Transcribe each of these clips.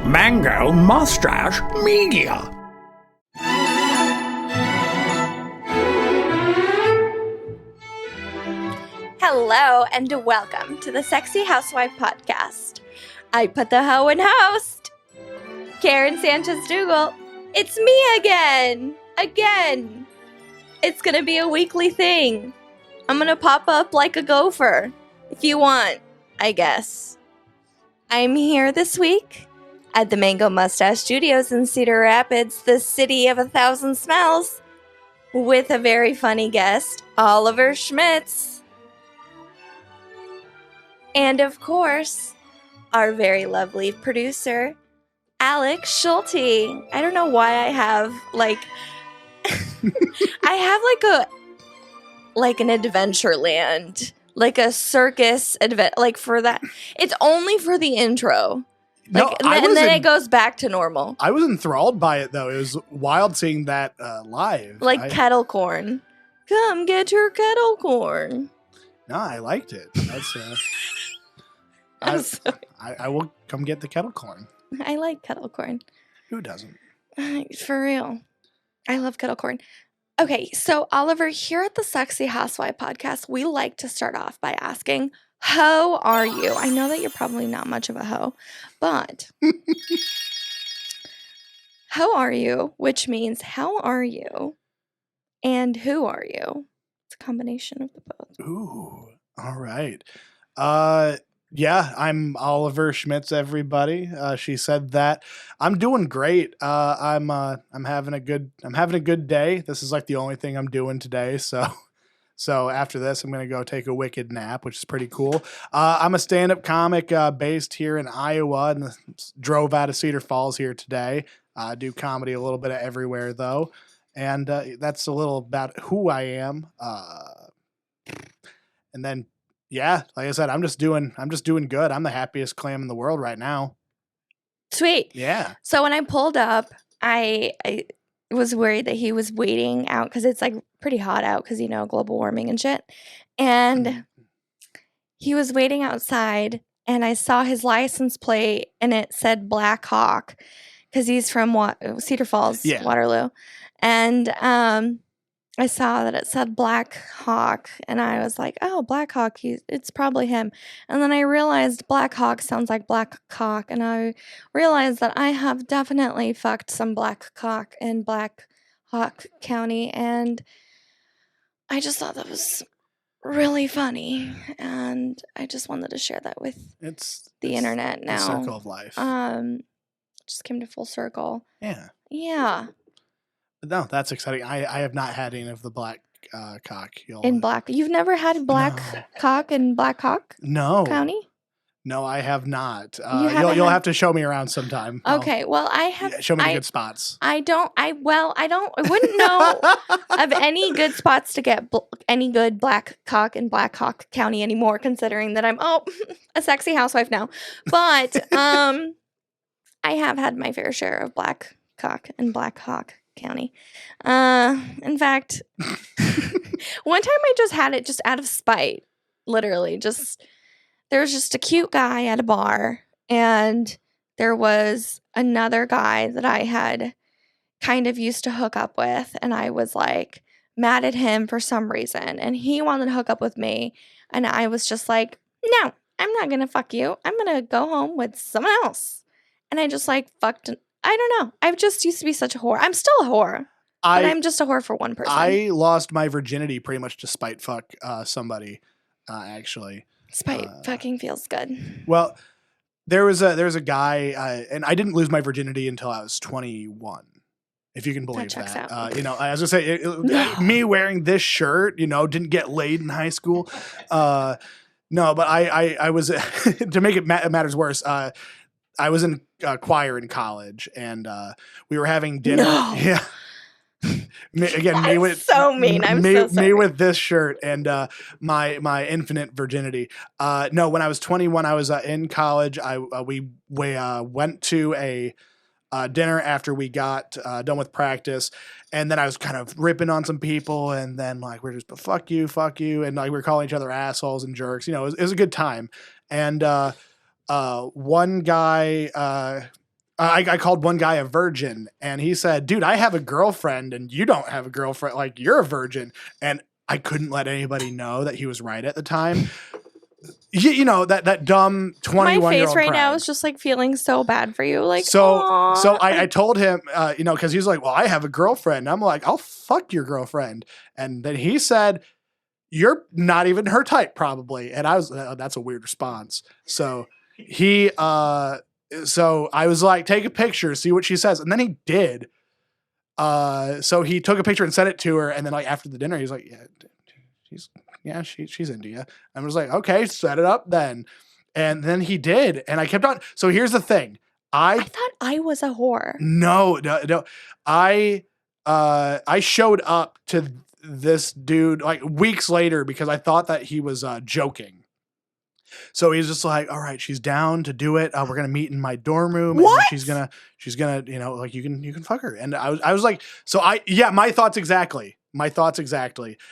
Mango Mustache Media. Hello and welcome to the Sexy Housewife podcast. I put the hoe in host. Karen Sanchez Dougall. It's me again. It's gonna be a weekly thing. I'm gonna pop up like a gopher if you want, I guess. I'm here this week at the Mango Mustache Studios in Cedar Rapids, the city of 1,000 smells, with a very funny guest, Oliver Schmitz. And of course, our very lovely producer, Alex Schulte. I don't know why I have an Adventureland, like a circus event, like for that. It's only for the intro. And then it goes back to normal. I was enthralled by it though. It was wild seeing that live. Kettle corn. Come get your kettle corn. No, I liked it. That's I will come get the kettle corn. I like kettle corn. Who doesn't? For real. I love kettle corn. Okay, so Oliver, here at the Sexy Housewife podcast, we like to start off by asking, how are you? I know that you're probably not much of a hoe, but how are you? Which means how are you? And who are you? It's a combination of the both. Ooh, all right. Yeah, I'm Oliver Schmitz, everybody. She said that. I'm doing great. I'm having a good day. This is like the only thing I'm doing today. So after this, I'm gonna go take a wicked nap, which is pretty cool. I'm a stand-up comic based here in Iowa, and drove out of Cedar Falls here today. Do comedy a little bit of everywhere though, and that's a little about who I am. And then. Yeah, like I said, I'm just doing good. I'm the happiest clam in the world right now. Sweet. Yeah. So when I pulled up, I was worried that he was waiting out because it's like pretty hot out because, global warming and shit. And he was waiting outside and I saw his license plate and it said Black Hawk because he's from Cedar Falls, yeah. Waterloo. And I saw that it said Black Hawk, and I was like, oh, Black Hawk, it's probably him. And then I realized Black Hawk sounds like Black Cock, and I realized that I have definitely fucked some Black Cock in Black Hawk County, and I just thought that was really funny, and I just wanted to share that with the internet now. The circle of life. Just came to full circle. Yeah. Yeah. No, that's exciting. I have not had any of the Black Cock. You've never had Black Cock in Black Hawk? No. County? No, I have not. You'll have to show me around sometime. Okay, well, I have. Show me good spots. I wouldn't know of any good spots to get any good Black Cock in Black Hawk County anymore, considering that I'm a sexy housewife now. But I have had my fair share of Black Cock in Black Hawk County. In fact, one time I just had it just out of spite. Literally, there was just a cute guy at a bar, and there was another guy that I had kind of used to hook up with, and I was like mad at him for some reason, and he wanted to hook up with me, and I was just like, no, I'm not gonna fuck you. I'm gonna go home with someone else. And I just fucked. I don't know. I've just used to be such a whore. I'm still a whore, but I'm just a whore for one person. I lost my virginity pretty much to spite fuck somebody, actually. Spite fucking feels good. Well, there was a guy, and I didn't lose my virginity until I was 21. If you can believe that. As I say, me wearing this shirt, didn't get laid in high school. No, but I was to make it matters worse. I was in choir in college, and we were having dinner. No. Yeah. Again, me with so mean. I'm so sorry. Me with this shirt and my infinite virginity. No, when I was 21, I was in college. We went to a dinner after we got done with practice, and then I was kind of ripping on some people, and then we're just fuck you, and we were calling each other assholes and jerks. It was a good time, and one guy I called one guy a virgin, and he said, dude, I have a girlfriend and you don't have a girlfriend. Like, you're a virgin. And I couldn't let anybody know that he was right at the time. You know, that dumb 21-year-old My face right pride. now is just like feeling so bad for you. Like, So aw. I told him, you know, because he's like, well, I have a girlfriend. And I'm like, I'll fuck your girlfriend. And then he said, you're not even her type, probably. And I was, that's a weird response. So so I was like, take a picture, see what she says. And then he did. So he took a picture and sent it to her. And then like after the dinner, he's like, she's into you. I was like, okay, set it up then. And then he did. And I kept on. So here's the thing. I thought I was a whore. No. I showed up to this dude like weeks later because I thought that he was joking. So he's just like, all right, she's down to do it. We're going to meet in my dorm room. What? And she's going to, you know, like you can fuck her. And I was like, so my thoughts exactly.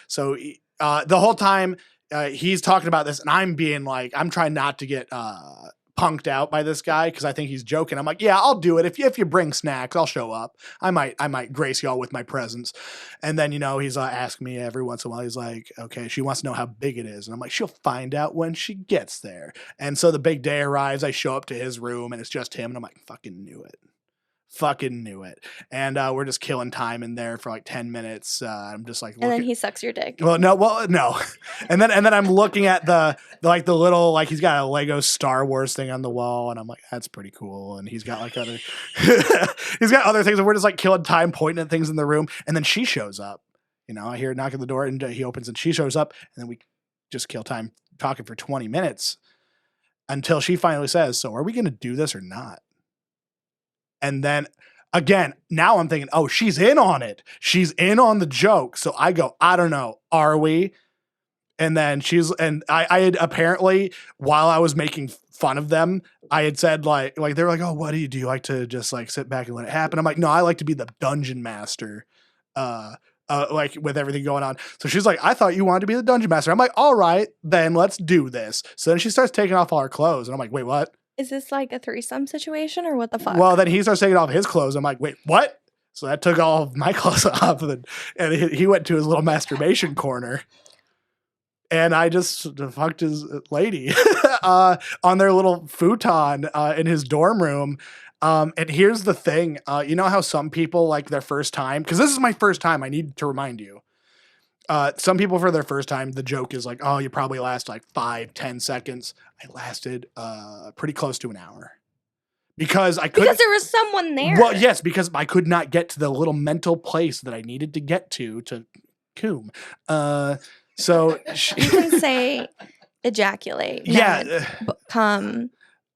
So the whole time he's talking about this and I'm being like, I'm trying not to get punked out by this guy because I think he's joking. I'm like, yeah, I'll do it. If you bring snacks, I'll show up. I might grace y'all with my presence. And then, you know, he's asking me every once in a while, he's like, okay, she wants to know how big it is. And I'm like, she'll find out when she gets there. And so the big day arrives. I show up to his room and it's just him. And I'm like, fucking knew it. And we're just killing time in there for like 10 minutes. I'm just like, and then he sucks your dick. Well, no. And then I'm looking at the little, like he's got a Lego Star Wars thing on the wall. And I'm like, that's pretty cool. And he's got like other, he's got other things. And we're just like killing time pointing at things in the room. And then she shows up, you know, I hear a knock at the door and he opens and she shows up. And then we just kill time talking for 20 minutes until she finally says, so are we going to do this or not? And then again, now I'm thinking, oh, she's in on it. She's in on the joke. So I go, I don't know. Are we? And then I had apparently, while I was making fun of them, I had said like they were like, oh, what do? You like to just like sit back and let it happen? I'm like, no, I like to be the dungeon master. Like with everything going on. So she's like, I thought you wanted to be the dungeon master. I'm like, all right, then let's do this. So then she starts taking off all her clothes. And I'm like, wait, what? Is this like a threesome situation or what the fuck? Well, then he starts taking off his clothes. I'm like, wait, what? So that took all of my clothes off. And he went to his little masturbation corner. And I just fucked his lady on their little futon in his dorm room. And here's the thing. You know how some people like their first time? Because this is my first time. I need to remind you. Some people for their first time, the joke is like, oh, you probably last like 5-10 seconds. I lasted pretty close to an hour because there was someone there. Well, yes, because I could not get to the little mental place that I needed to get to coom. So you can say ejaculate. Yeah. Come.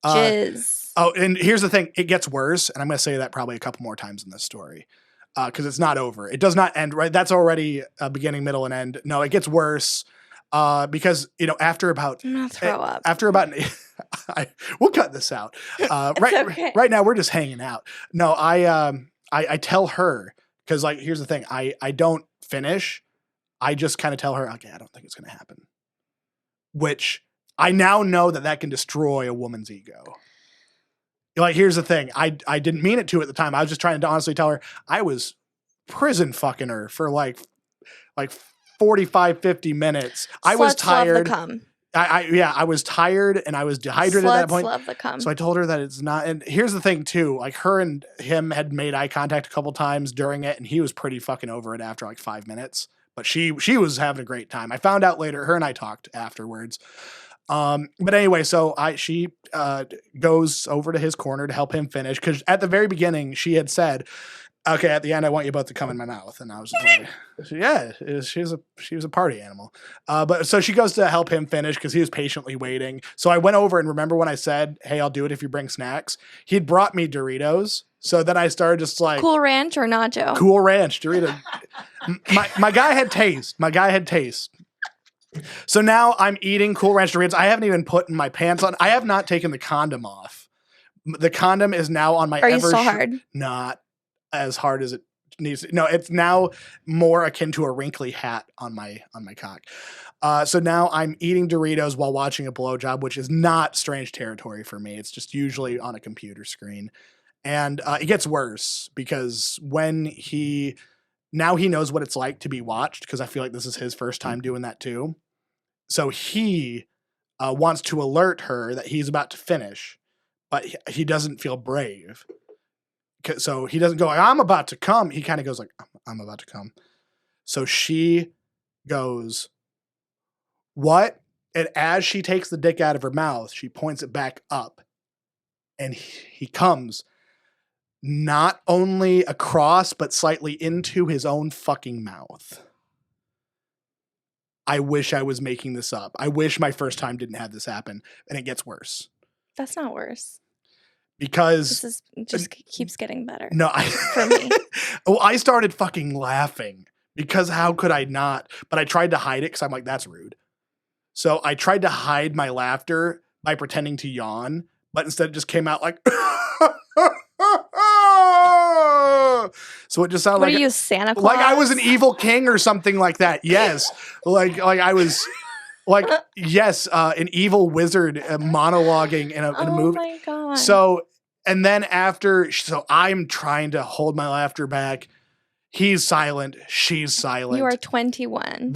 Jizz. Oh, and here's the thing. It gets worse. And I'm going to say that probably a couple more times in this story. Because it's not over. It does not end, right? That's already a beginning, middle, and end. No, it gets worse. Because, you know, after about... I'm gonna throw up. After about... we'll cut this out. Right now, we're just hanging out. No, I tell her, because, like, here's the thing. I don't finish. I just kind of tell her, okay, I don't think it's going to happen. Which I now know that can destroy a woman's ego. Like, here's the thing. I didn't mean it to at the time. I was just trying to honestly tell her I was prison fucking her for like 45, 50 minutes. I was tired. Love the cum. I was tired and I was dehydrated at that point. Love the cum. So I told her that it's not. And here's the thing too. Like her and him had made eye contact a couple times during it, and he was pretty fucking over it after like 5 minutes. But she was having a great time. I found out later. Her and I talked afterwards. But anyway, so she goes over to his corner to help him finish. Cause at the very beginning she had said, okay, at the end, I want you both to come in my mouth. And I was like, yeah, she was a party animal. But so she goes to help him finish cause he was patiently waiting. So I went over and remember when I said, hey, I'll do it if you bring snacks. He'd brought me Doritos. So then I started just like Cool Ranch or Nacho? Cool Ranch, Doritos. My guy had taste. So now I'm eating Cool Ranch Doritos. I haven't even put my pants on. I have not taken the condom off. The condom is now on my. Are you still hard? Not as hard as it needs to. No, it's now more akin to a wrinkly hat on my cock. So now I'm eating Doritos while watching a blowjob, which is not strange territory for me. It's just usually on a computer screen. And it gets worse because when now he knows what it's like to be watched, because I feel like this is his first time doing that too. So he wants to alert her that he's about to finish, but he doesn't feel brave. So he doesn't go like, I'm about to come. He kind of goes like, I'm about to come. So she goes, what? And as she takes the dick out of her mouth, she points it back up. And he comes not only across, but slightly into his own fucking mouth. I wish I was making this up. I wish my first time didn't have this happen. And it gets worse. That's not worse. Because this just keeps getting better. No, for me. Well, I started fucking laughing because how could I not? But I tried to hide it because I'm like, that's rude. So I tried to hide my laughter by pretending to yawn, but instead it just came out like, so it just sounded what like, are you, Santa Claus? like I was an evil king or something like that. Yes. like I was like, yes, an evil wizard monologuing in a movie. Oh my God. So, and then so I'm trying to hold my laughter back. He's silent. She's silent. You are 21.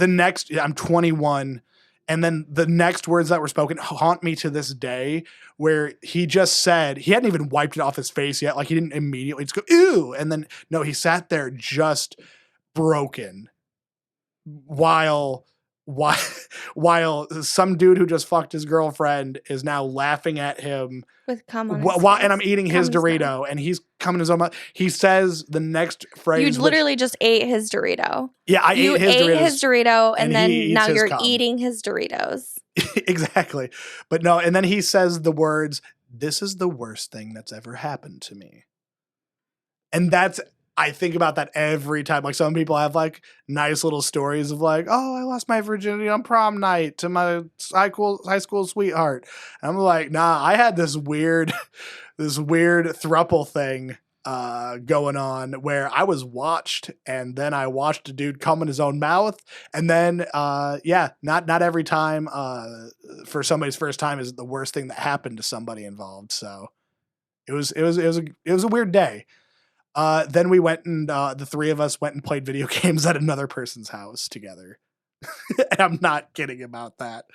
I'm 21. And then the next words that were spoken haunt me to this day, where he just said, he hadn't even wiped it off his face yet. Like he didn't immediately just go, ew. And then, no, he sat there just broken while some dude who just fucked his girlfriend is now laughing at him with cum on and I'm eating his Dorito and he's coming his own mouth. He says the next phrase. You literally just ate his Dorito. Yeah, I ate his Dorito and then now you're cum. eating his Doritos. Exactly. But no, and then he says the words, "This is the worst thing that's ever happened to me." And I think about that every time. Like some people have like nice little stories of like, oh, I lost my virginity on prom night to my high school sweetheart. And I'm like, nah, I had this weird throuple thing going on where I was watched and then I watched a dude come in his own mouth. And then, not every time for somebody's first time is the worst thing that happened to somebody involved. So it was a weird day. Then we went and the three of us went and played video games at another person's house together. And I'm not kidding about that.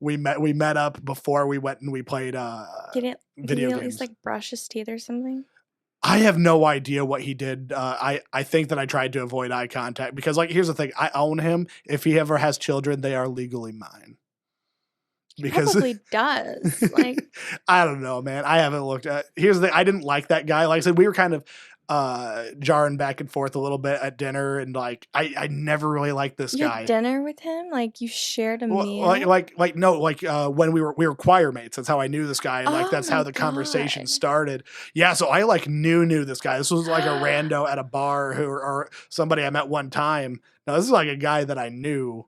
We met up before we went and we played video games. At least like brush his teeth or something? I have no idea what he did. I think that I tried to avoid eye contact because like here's the thing. I own him. If he ever has children, they are legally mine. Because probably does. Like I don't know, man. I haven't looked at. Here's the thing. I didn't like that guy. Like I said, we were kind of jarring back and forth a little bit at dinner, and like I never really liked this guy. Had dinner with him? Like you shared a meal? When we were choir mates. That's how I knew this guy, and like that's how the conversation started. Yeah, so I like knew this guy. This was like a rando at a bar or somebody I met one time. No, this is like a guy that I knew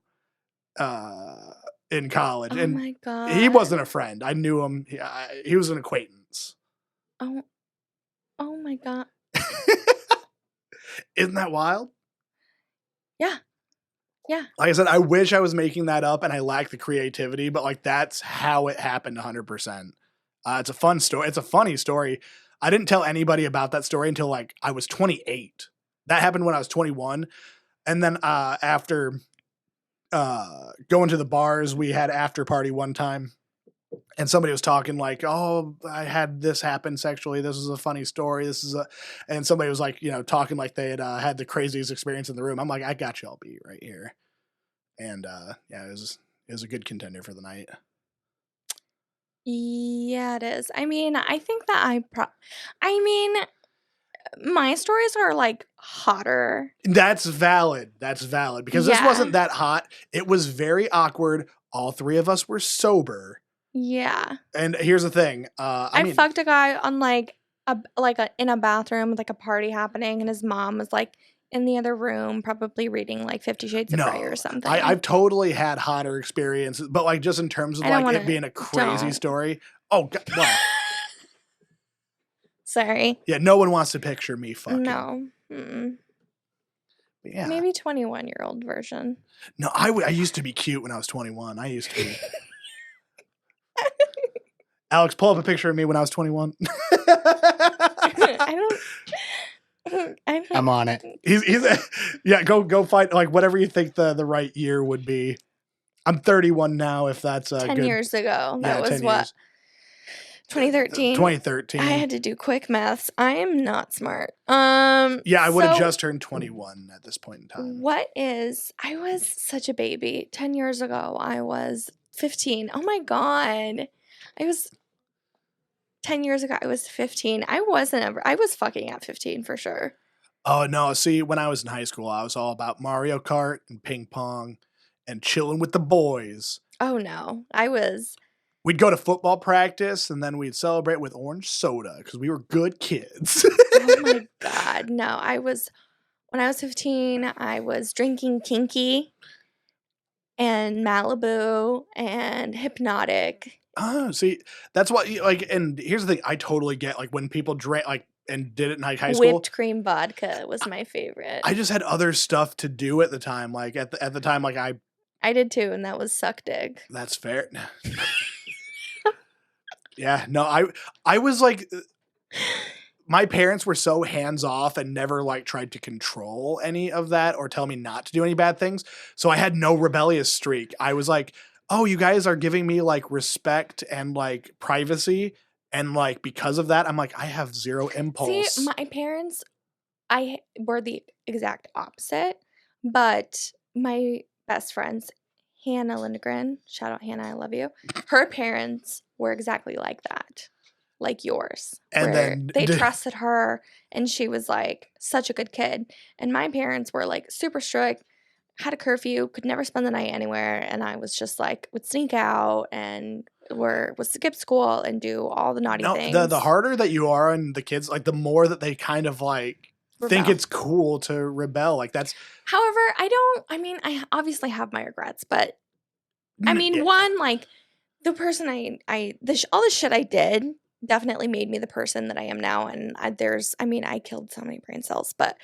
in college. Oh and my God. He wasn't a friend. I knew him. He was an acquaintance. Oh my God. Isn't that wild? Yeah. Like I said, I wish I was making that up and I lack the creativity, but like that's how it happened 100%. It's a fun story. It's a funny story. I didn't tell anybody about that story until like I was 28. That happened when I was 21. And then after going to the bars, we had after party one time. And somebody was talking like, oh, I had this happen sexually. This is a funny story. And somebody was like, talking like they had the craziest experience in the room. I'm like, I got you all beat right here. And it was a good contender for the night. Yeah, it is. I mean, I think that my stories are like hotter. That's valid. Because this wasn't that hot. It was very awkward. All three of us were sober. Yeah. And here's the thing. I fucked a guy on in a bathroom with like a party happening, and his mom was like in the other room, probably reading like 50 Shades of Grey or something. I've totally had hotter experiences, but like just in terms of like it being a crazy story. Oh God, well. Sorry. Yeah, no one wants to picture me fucking. No. Mm-mm. Yeah. Maybe 21-year-old version. No, I used to be cute when I was 21. I used to be. Alex, pull up a picture of me when I was 21. I'm on it. He's yeah. Go find like whatever you think the right year would be. I'm 31 now. If that's 10 good. years ago. Yeah, That was 10 what? years. 2013. 2013. I had to do quick maths. I am not smart. Yeah, I would have so just turned 21 at this point in time. I was such a baby. 10 years ago, I was 15. Oh my God. 10 years ago, I was 15. I was fucking at 15 for sure. Oh no! See, when I was in high school, I was all about Mario Kart and ping pong and chilling with the boys. Oh no. We'd go to football practice and then we'd celebrate with orange soda because we were good kids. Oh my God. No, when I was 15, I was drinking Kinky and Malibu and Hypnotic. Oh, see, that's what like. And here's the thing: I totally get like when people drank like and did it in high school. Whipped cream vodka was my favorite. I just had other stuff to do at the time. Like at the time, like I did too, and that was suck dick. That's fair. Yeah, no, I was like, my parents were so hands off and never like tried to control any of that or tell me not to do any bad things. So I had no rebellious streak. I was like, oh, you guys are giving me like respect and like privacy. And like, because of that, I'm like, I have zero impulse. See, my parents, were the exact opposite, but my best friends, Hannah Lindgren, shout out Hannah, I love you. Her parents were exactly like that, like yours. And then they trusted her and she was like such a good kid. And my parents were like super strict, had a curfew, could never spend the night anywhere. And I was just like, would sneak out and would skip school and do all the naughty things. The harder that you are on the kids, like the more that they kind of like think it's cool to rebel. Like that's. However, I obviously have my regrets, but one, like the person all the shit I did definitely made me the person that I am now. And I killed so many brain cells, but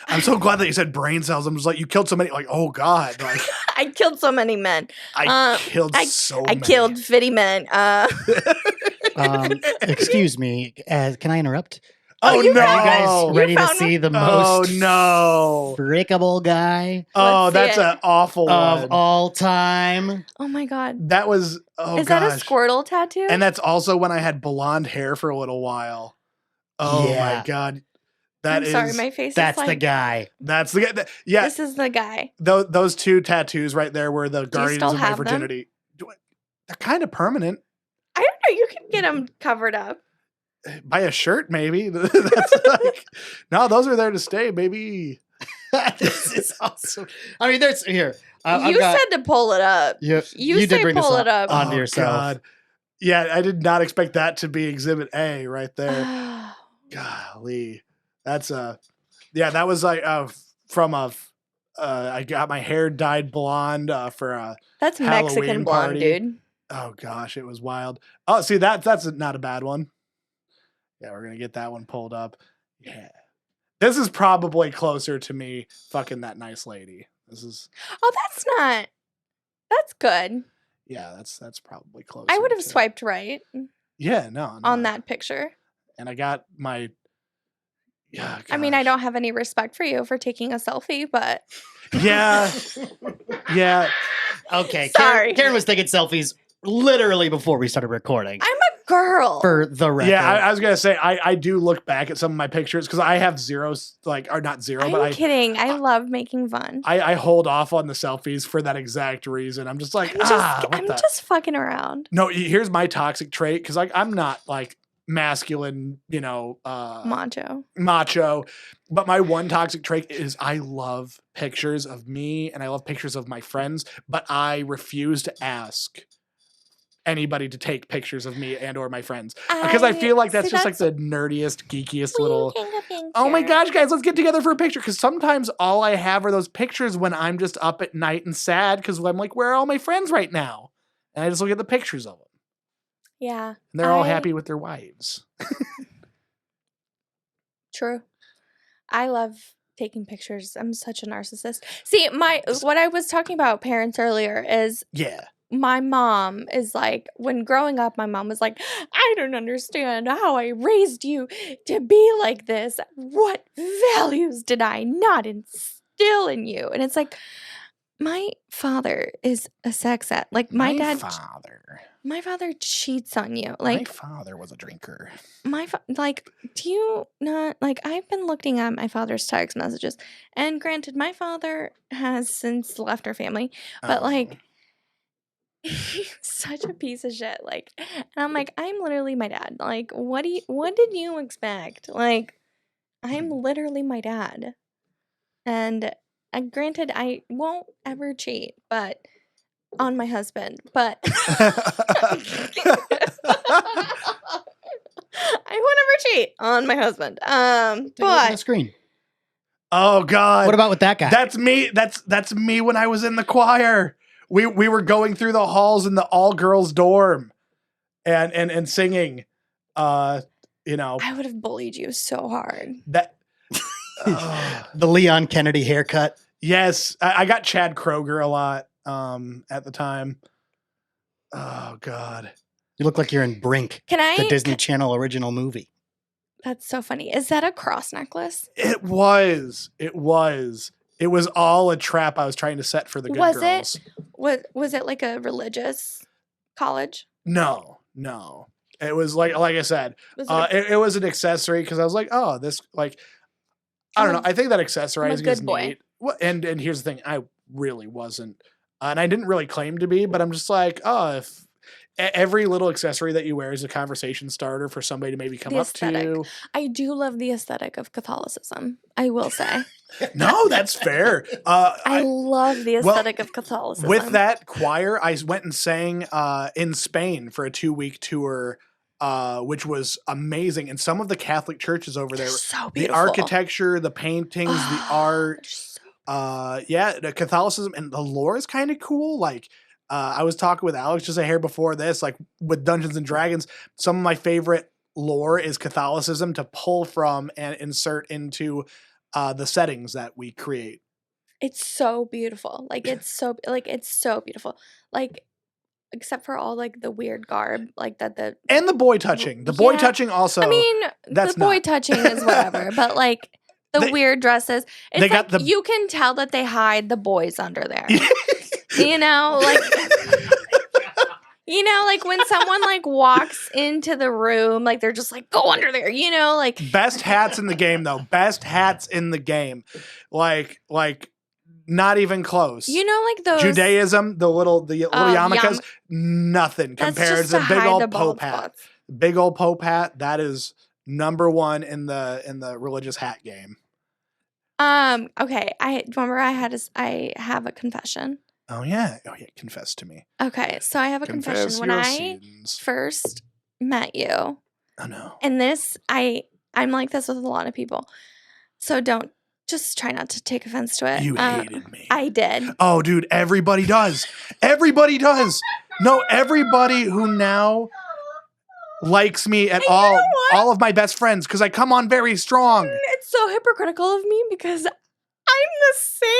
I'm so glad that you said brain cells. I'm just like, you killed so many, like, oh God. Like I killed so many men. I killed fitty men. Excuse me. Can I interrupt? Oh, no. Are you guys ready to see the most freakable guy? Oh, that's an awful one. Of all time. Oh my God. That was, Is that a Squirtle tattoo? And that's also when I had blonde hair for a little while. Oh my God. Sorry, my face that's is like, the guy. That's the guy. Yeah. This is the guy. Those two tattoos right there were the guardians of my virginity. They're kind of permanent. I don't know. You can get them covered up. Buy a shirt, maybe. That's like, no, those are there to stay, baby. This is awesome. I mean, there's here. You said to pull it up. You did bring pull it up onto yourself. God. Yeah, I did not expect that to be Exhibit A right there. Golly, that's that was like from I got my hair dyed blonde for a that's Halloween Mexican party. blonde, dude. Oh gosh, it was wild. Oh, see that's not a bad one. Yeah, we're going to get that one pulled up. Yeah. This is probably closer to me fucking that nice lady. This is. Oh, that's good. Yeah, that's probably close. I would have swiped right. Yeah, no. On that picture. And I got my. Yeah. I mean, I don't have any respect for you for taking a selfie, but. Yeah. Yeah. Okay. Sorry. Karen was taking selfies literally before we started recording. I'm a girl. For the record. Yeah, I was going to say, I do look back at some of my pictures because I have zeros, or not zero, but I'm kidding. I love making fun. I hold off on the selfies for that exact reason. I'm just like, I'm just fucking around. No, here's my toxic trait because I'm not like masculine, macho. But my one toxic trait is I love pictures of me and I love pictures of my friends, but I refuse to ask anybody to take pictures of me and or my friends because I feel like that's like the nerdiest, geekiest little. Oh my gosh, guys, let's get together for a picture because sometimes all I have are those pictures when I'm just up at night and sad because I'm like, where are all my friends right now? And I just look at the pictures of them. Yeah, and they're all happy with their wives. True. I love taking pictures. I'm such a narcissist. See, what I was talking about parents earlier is my mom is like, when growing up, my mom was like, I don't understand how I raised you to be like this. What values did I not instill in you? And it's like, my father is a sex addict. Like, my father cheats on you. Like, my father was a drinker. Do you not, like, I've been looking at my father's text messages, and granted, my father has since left our family, but like, he's such a piece of shit. Like, and I'm like, I'm literally my dad. Like, what did you expect? Like, I'm literally my dad. And granted, I won't ever cheat, but on my husband, but I won't ever cheat on my husband. Take a look at the But screen. Oh God. What about with that guy? That's me. That's me when I was in the choir. We were going through the halls in the all girls dorm and singing. I would have bullied you so hard. That the Leon Kennedy haircut. yes, I got Chad Kroger a lot at the time. Oh God. You look like you're in Brink, the Disney Channel original movie. That's so funny. Is that a cross necklace? It was. It was all a trap I was trying to set for the good girls. Was it like a religious college? No. It was like I said, it was an accessory because I was like, oh, this like, I don't know. I think that accessorizing is neat. Well, and here's the thing, I really wasn't, and I didn't really claim to be, but I'm just like, oh, if every little accessory that you wear is a conversation starter for somebody to maybe come up to. I do love the aesthetic of Catholicism, I will say. No, that's fair. I love the aesthetic of Catholicism. With that choir, I went and sang in Spain for a 2-week tour, which was amazing. And some of the Catholic churches over there, so the architecture, the paintings, the art, the Catholicism, and the lore is kind of cool. Like, I was talking with Alex just a hair before this, like with Dungeons and Dragons, some of my favorite lore is Catholicism to pull from and insert into the settings that we create. It's so beautiful. It's so beautiful. Like, except for all like the weird garb, like that and the boy touching. The boy touching also. I mean, the boy touching is whatever, but like the weird dresses, it's like you can tell that they hide the boys under there. Like when someone like walks into the room, like they're just like, go under there, like best hats in the game though. Best hats in the game. Like not even close. Like those Judaism, the little yarmulkes, nothing compared to big old Pope hat. Big old Pope hat, that is number one in the religious hat game. Okay. I have a confession. Oh yeah. Confess to me. Okay, so I have a confession. When I first met you. Oh no. And this, I'm like this with a lot of people. So just try not to take offense to it. You hated me. I did. Oh, dude, everybody does. Everybody does. No, everybody who now likes me at all of my best friends, because I come on very strong. It's so hypocritical of me because I'm the same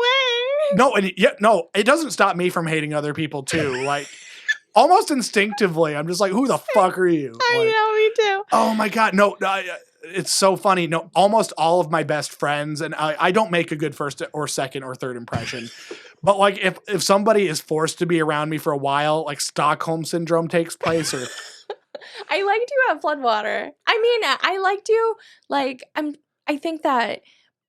way. No, it doesn't stop me from hating other people too. Like almost instinctively, I'm just like, who the fuck are you? I know, me too. Oh my God. No, it's so funny. No, almost all of my best friends, and I don't make a good first or second or third impression. But like if somebody is forced to be around me for a while, like Stockholm syndrome takes place or I liked you at Floodwater. I mean, I liked you like I think that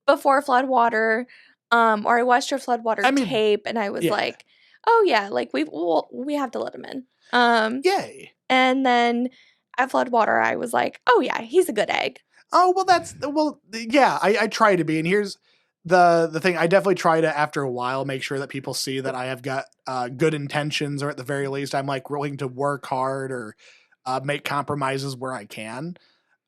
before Floodwater, or I watched your Floodwater tape, and I was like, "Oh yeah, like we have to let him in." Yay! And then at Floodwater, I was like, "Oh yeah, he's a good egg." Oh well, yeah. I try to be, and here's the thing. I definitely try to, after a while, make sure that people see that I have got good intentions, or at the very least, I'm like willing to work hard or make compromises where I can.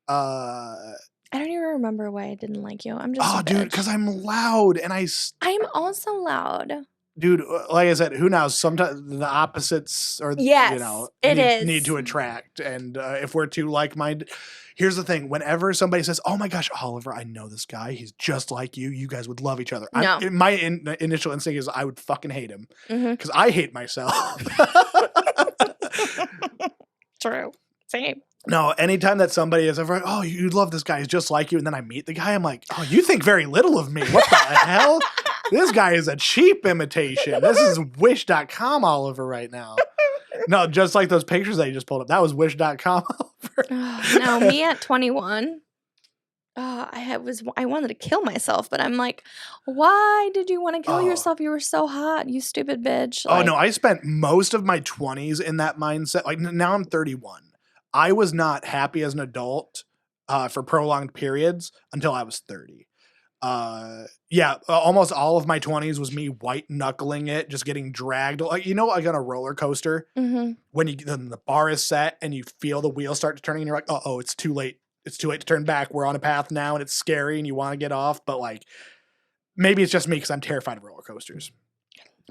I don't even remember why I didn't like you. I'm just dude, because I'm loud and I'm also loud. dude, like I said, who knows? Sometimes the opposites or Yes, need to attract. And if we're too like-minded, here's the thing. Whenever somebody says, oh my gosh, Oliver, I know this guy. He's just like you. You guys would love each other. No. My initial instinct is I would fucking hate him because I hate myself. True. Same. No, anytime that somebody is ever like, oh, you love this guy. He's just like you. And then I meet the guy. I'm like, oh, you think very little of me. What the hell? This guy is a cheap imitation. This is wish.com Oliver right now. No, just like those pictures that you just pulled up. That was wish.com Oliver. No, me at 21. I wanted to kill myself, but I'm like, why did you want to kill yourself? You were so hot, you stupid bitch. Like, no, I spent most of my 20s in that mindset. Like now I'm 31. I was not happy as an adult for prolonged periods until I was 30. Almost all of my 20s was me white knuckling it, just getting dragged. Like, like on a roller coaster, when the bar is set and you feel the wheels start to turning and you're like, oh, it's too late. It's too late to turn back. We're on a path now and it's scary and you want to get off. But like, maybe it's just me because I'm terrified of roller coasters.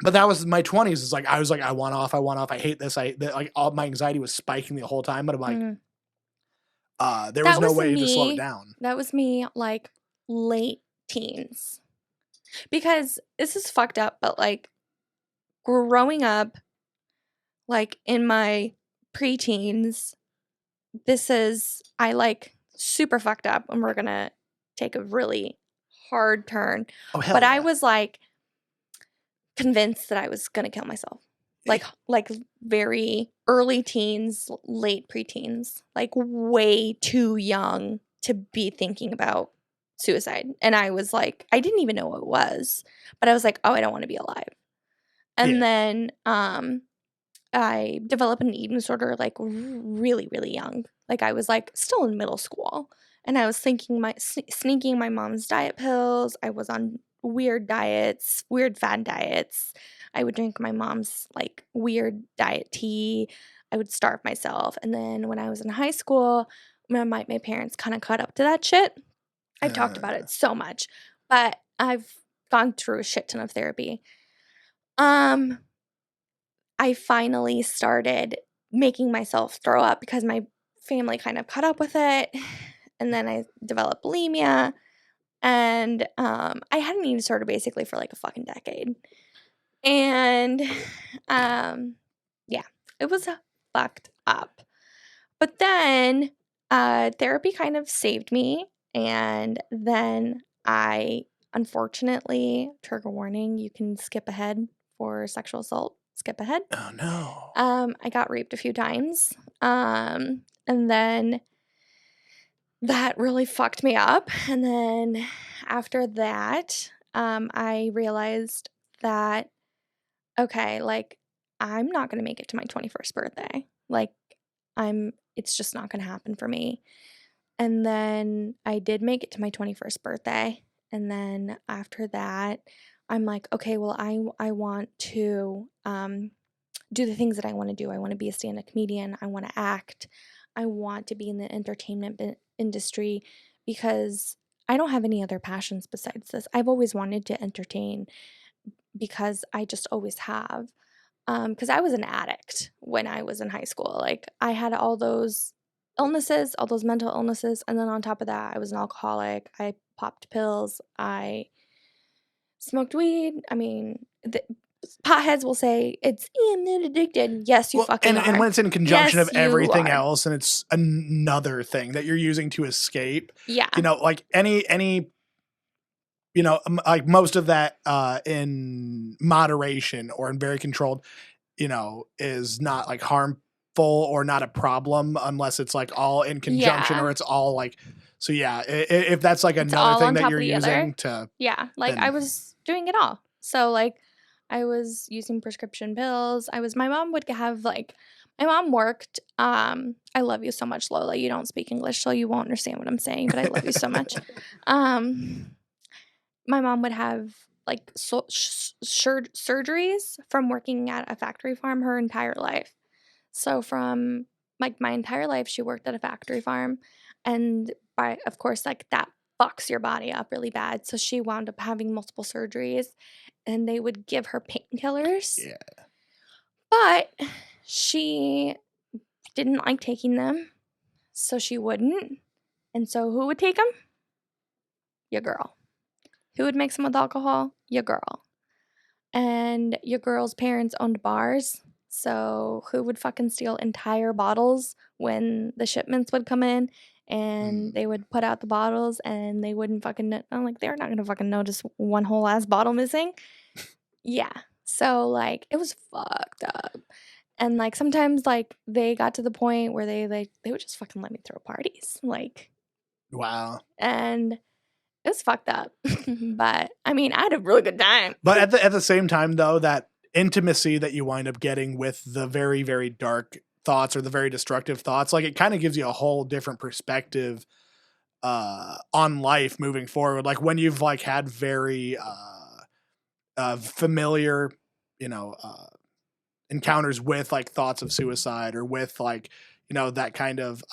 But that was my 20s. It's like, I was like, I want off. I hate this. Like all my anxiety was spiking the whole time. But I'm like, there was no way to slow it down. That was me like late teens. Because this is fucked up, but like growing up, like in my preteens, I like super fucked up and we're gonna take a really hard turn. Oh, hell but yeah. I was like convinced that I was gonna kill myself. Like very early teens, late preteens, like way too young to be thinking about suicide. And I was like, I didn't even know what it was, but I was like, oh, I don't want to be alive. And then I developed an eating disorder like really, really young. Like I was like still in middle school, and I was sneaking my mom's diet pills. I was on weird diets, weird fad diets. I would drink my mom's like weird diet tea. I would starve myself. And then when I was in high school, my parents kind of caught up to that shit. I've talked about it so much, but I've gone through a shit ton of therapy. I finally started making myself throw up because my family kind of caught up with it. And then I developed bulimia. And I had an eating disorder basically for like a fucking decade. And it was fucked up. But then therapy kind of saved me. And then I, unfortunately, trigger warning, you can skip ahead for sexual assault. Skip ahead. Oh, no. I got raped a few times. And then that really fucked me up. And then after that, I realized that, okay, like, I'm not going to make it to my 21st birthday. Like, it's just not going to happen for me. And then I did make it to my 21st birthday. And then after that, I'm like, okay, well, I want to do the things that I want to do. I want to be a stand-up comedian. I want to act. I want to be in the entertainment industry because I don't have any other passions besides this. I've always wanted to entertain because I just always have. Because I was an addict when I was in high school. Like, I had all those illnesses, all those mental illnesses, and then on top of that, I was an alcoholic. I popped pills. I smoked weed. I mean, potheads will say, I'm not addicted. Yes, you fucking are. And when it's in conjunction of everything else, and it's another thing that you're using to escape. Yeah. Like any like most of that in moderation or in very controlled, is not like harmful or not a problem unless it's like all in conjunction or it's all like, so yeah, if that's like another thing that you're using to. Yeah. Like I was doing it all. So like I was using prescription pills. My mom would have like, my mom worked, I love you so much, Lola. You don't speak English, so you won't understand what I'm saying, but I love you so much. My mom would have like surgeries from working at a factory farm her entire life. So from like my entire life, she worked at a factory farm. And of course, like that fucks your body up really bad. So she wound up having multiple surgeries, and they would give her painkillers. Yeah. But she didn't like taking them, so she wouldn't. And so who would take them? Your girl. Who would mix them with alcohol? Your girl. And your girl's parents owned bars, so who would fucking steal entire bottles when the shipments would come in, and they would put out the bottles, and they wouldn't fucking I'm like, they're not gonna fucking notice one whole ass bottle missing. Yeah. So, like, it was fucked up. And, like, sometimes, like, they got to the point where they would just fucking let me throw parties, like, Wow. and it was fucked up. But, I mean, I had a really good time. But at the same time, though, that intimacy that you wind up getting with the very, very dark thoughts or the very destructive thoughts, like, it kind of gives you a whole different perspective on life moving forward. Like, when you've, like, had very familiar, you know, encounters with, like, thoughts of suicide or with, like, you know, that kind of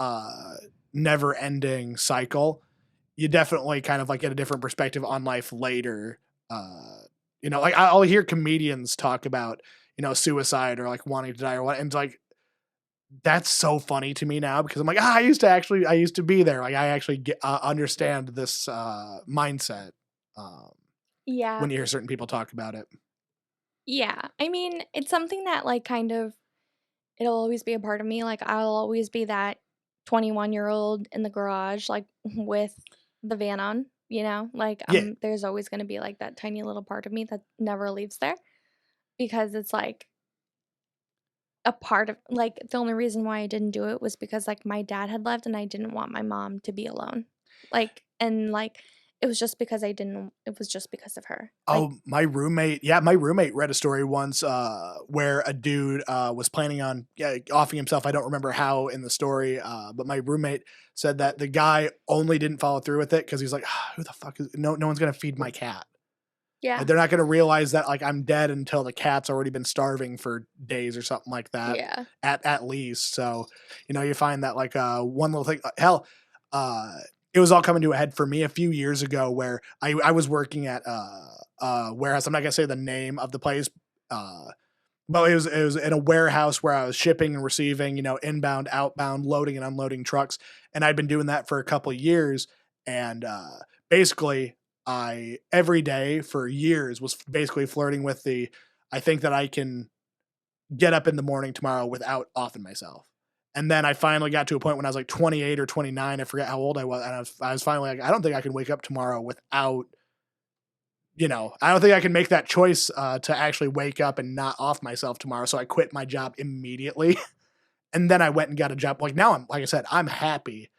never ending cycle, you definitely kind of like get a different perspective on life later. You know, like, I'll hear comedians talk about, you know, suicide or like wanting to die or what. And it's like, that's so funny to me now because I'm like, I used to be there. Like, I actually understand this mindset. Yeah. When you hear certain people talk about it. Yeah. I mean, it's something that, like, kind of, it'll always be a part of me. Like, I'll always be that 21-year-old in the garage, like, with the van on, you know? Like, Yeah. There's always going to be, like, that tiny little part of me that never leaves there because it's, like, a part of, like, the only reason why I didn't do it was because, like, my dad had left and I didn't want my mom to be alone. Like, and, like, it was just because it was just because of her. Oh, my roommate read a story once where a dude was planning on offing himself. I don't remember how in the story, but my roommate said that the guy only didn't follow through with it because he's like, who the fuck is no one's gonna feed my cat. Yeah. Like, they're not gonna realize that, like, I'm dead until the cat's already been starving for days or something like that. Yeah. At least. So, you know, you find that, like, one little thing. Hell, it was all coming to a head for me a few years ago where I was working at a warehouse. I'm not gonna say the name of the place, but it was in a warehouse where I was shipping and receiving, you know, inbound, outbound, loading and unloading trucks, and I'd been doing that for a couple of years. And basically, I every day for years was basically flirting with I think that I can get up in the morning tomorrow without offing myself. And then I finally got to a point when I was like 28 or 29. I forget how old I was. And I was finally like, I don't think I can wake up tomorrow without, you know, I don't think I can make that choice to actually wake up and not off myself tomorrow. So I quit my job immediately. And then I went and got a job. Like, now like I said, I'm happy.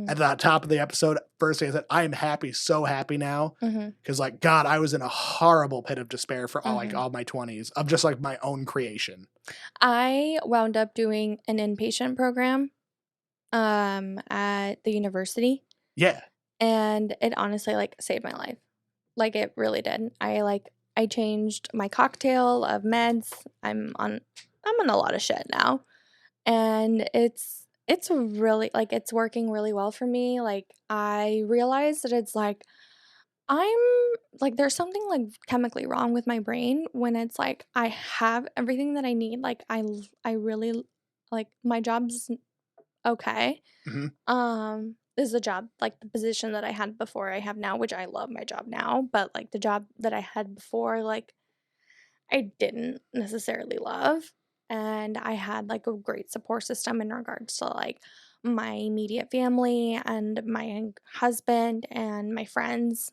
At the top of the episode, first thing I said, I am happy, so happy now. Because, like, God, I was in a horrible pit of despair for all my 20s of just, like, my own creation. I wound up doing an inpatient program at the university. Yeah. And it honestly, like, saved my life. Like, it really did. I changed my cocktail of meds. I'm on a lot of shit now. And it's really, like, it's working really well for me. Like, I realized that it's like, I'm like, there's something, like, chemically wrong with my brain when it's like I have everything that I need. Like, I really, like, my job's okay. This is a job, like, the position that I had before I have now, which I love my job now, but, like, the job that I had before, like, I didn't necessarily love. And I had, like, a great support system in regards to, like, my immediate family and my husband and my friends.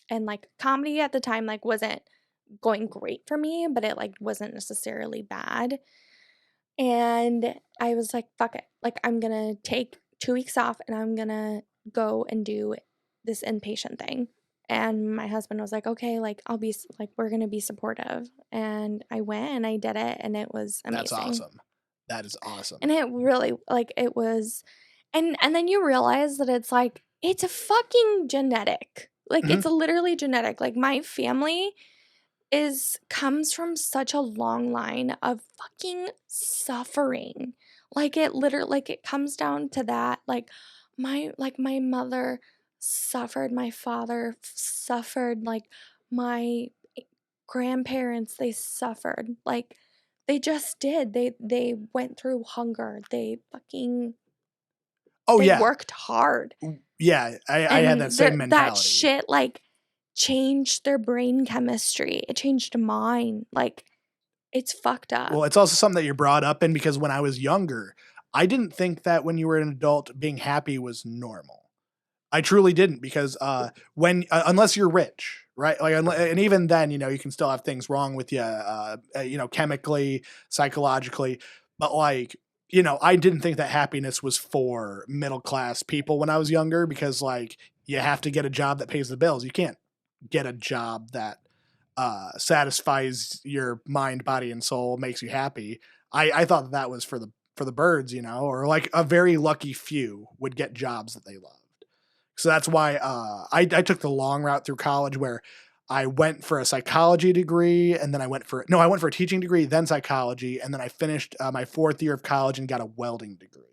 And, like, comedy at the time, like, wasn't going great for me, but it, like, wasn't necessarily bad. And I was like, fuck it. Like, I'm gonna take 2 weeks off and I'm gonna go and do this inpatient thing. And my husband was like, okay, like, I'll be, like, we're gonna be supportive. And I went and I did it, and it was amazing. That's awesome. That is awesome. And it really, like, it was, and then you realize that it's like, it's a fucking genetic. Like, it's literally genetic. Like, my family comes from such a long line of fucking suffering. Like, it literally, like, it comes down to that. Like, my mother suffered. My father suffered. Like, my grandparents, they suffered. Like, they just did. They went through hunger. They worked hard. Yeah, I had that same mentality. That shit, like, changed their brain chemistry. It changed mine. Like, it's fucked up. Well, it's also something that you're brought up in, because when I was younger, I didn't think that when you were an adult, being happy was normal. I truly didn't, because when unless you're rich, right? Like, and even then, you know, you can still have things wrong with you, you know, chemically, psychologically. But, like, you know, I didn't think that happiness was for middle class people when I was younger, because, like, you have to get a job that pays the bills. You can't get a job that satisfies your mind, body, and soul, makes you happy. I thought that was for the birds, you know, or like a very lucky few would get jobs that they loved. So that's why I took the long route through college, where I went for a psychology degree, and then I went for a teaching degree, then psychology, and then I finished my 4th year of college and got a welding degree.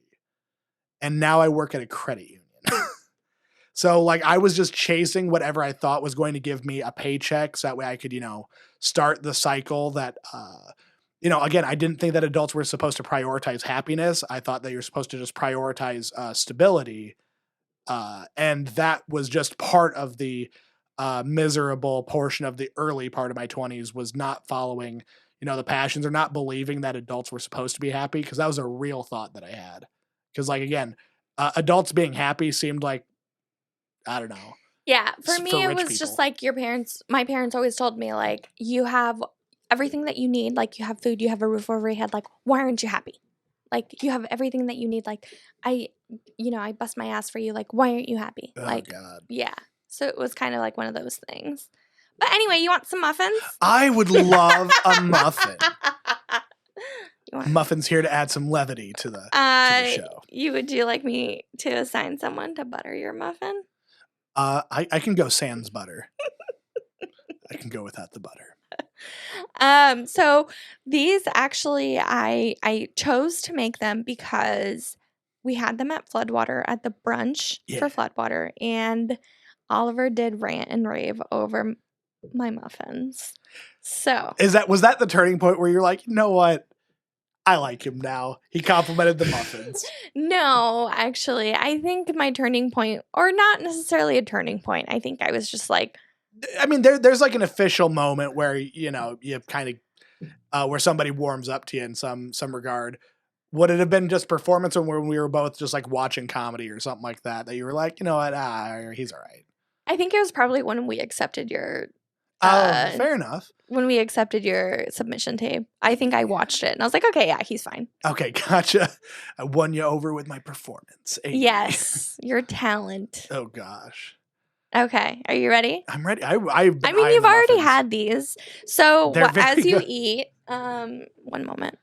And now I work at a credit union. So, like, I was just chasing whatever I thought was going to give me a paycheck, so that way I could, you know, start the cycle that, you know, again, I didn't think that adults were supposed to prioritize happiness. I thought that you're supposed to just prioritize stability. And that was just part of the miserable portion of the early part of my 20s, was not following, you know, the passions, or not believing that adults were supposed to be happy, because that was a real thought that I had. Because, like, again, adults being happy seemed like, I don't know. Yeah, for me, it was people. just like my parents always told me, like, you have everything that you need. Like, you have food, you have a roof over your head. Like, why aren't you happy? Like, you have everything that you need. Like, I bust my ass for you. Like, why aren't you happy? Oh, like, God. Yeah. So it was kind of like one of those things. But anyway, you want some muffins? I would love a muffin. Muffins here to add some levity to the show. Would you like me to assign someone to butter your muffin? I can go sans butter. I can go without the butter. So these actually, I chose to make them because we had them at Floodwater at the brunch for Floodwater, and Oliver did rant and rave over my muffins. So was that the turning point where you're like, you know what? I like him now. He complimented the muffins. No, actually, I think my turning point, or not necessarily a turning point, I think I was just like, I mean, there's like an official moment where, you know, you kind of where somebody warms up to you in some regard. Would it have been just performance, or when we were both just like watching comedy or something like that you were like, you know what, he's all right? I think it was probably when we accepted your fair enough. When we accepted your submission tape, I think I watched it and I was like, okay, yeah, he's fine. Okay, gotcha. I won you over with my performance. Hey. Yes, your talent. Oh gosh. Okay, are you ready? I'm ready. I mean, you've already had these, so as you eat, one moment.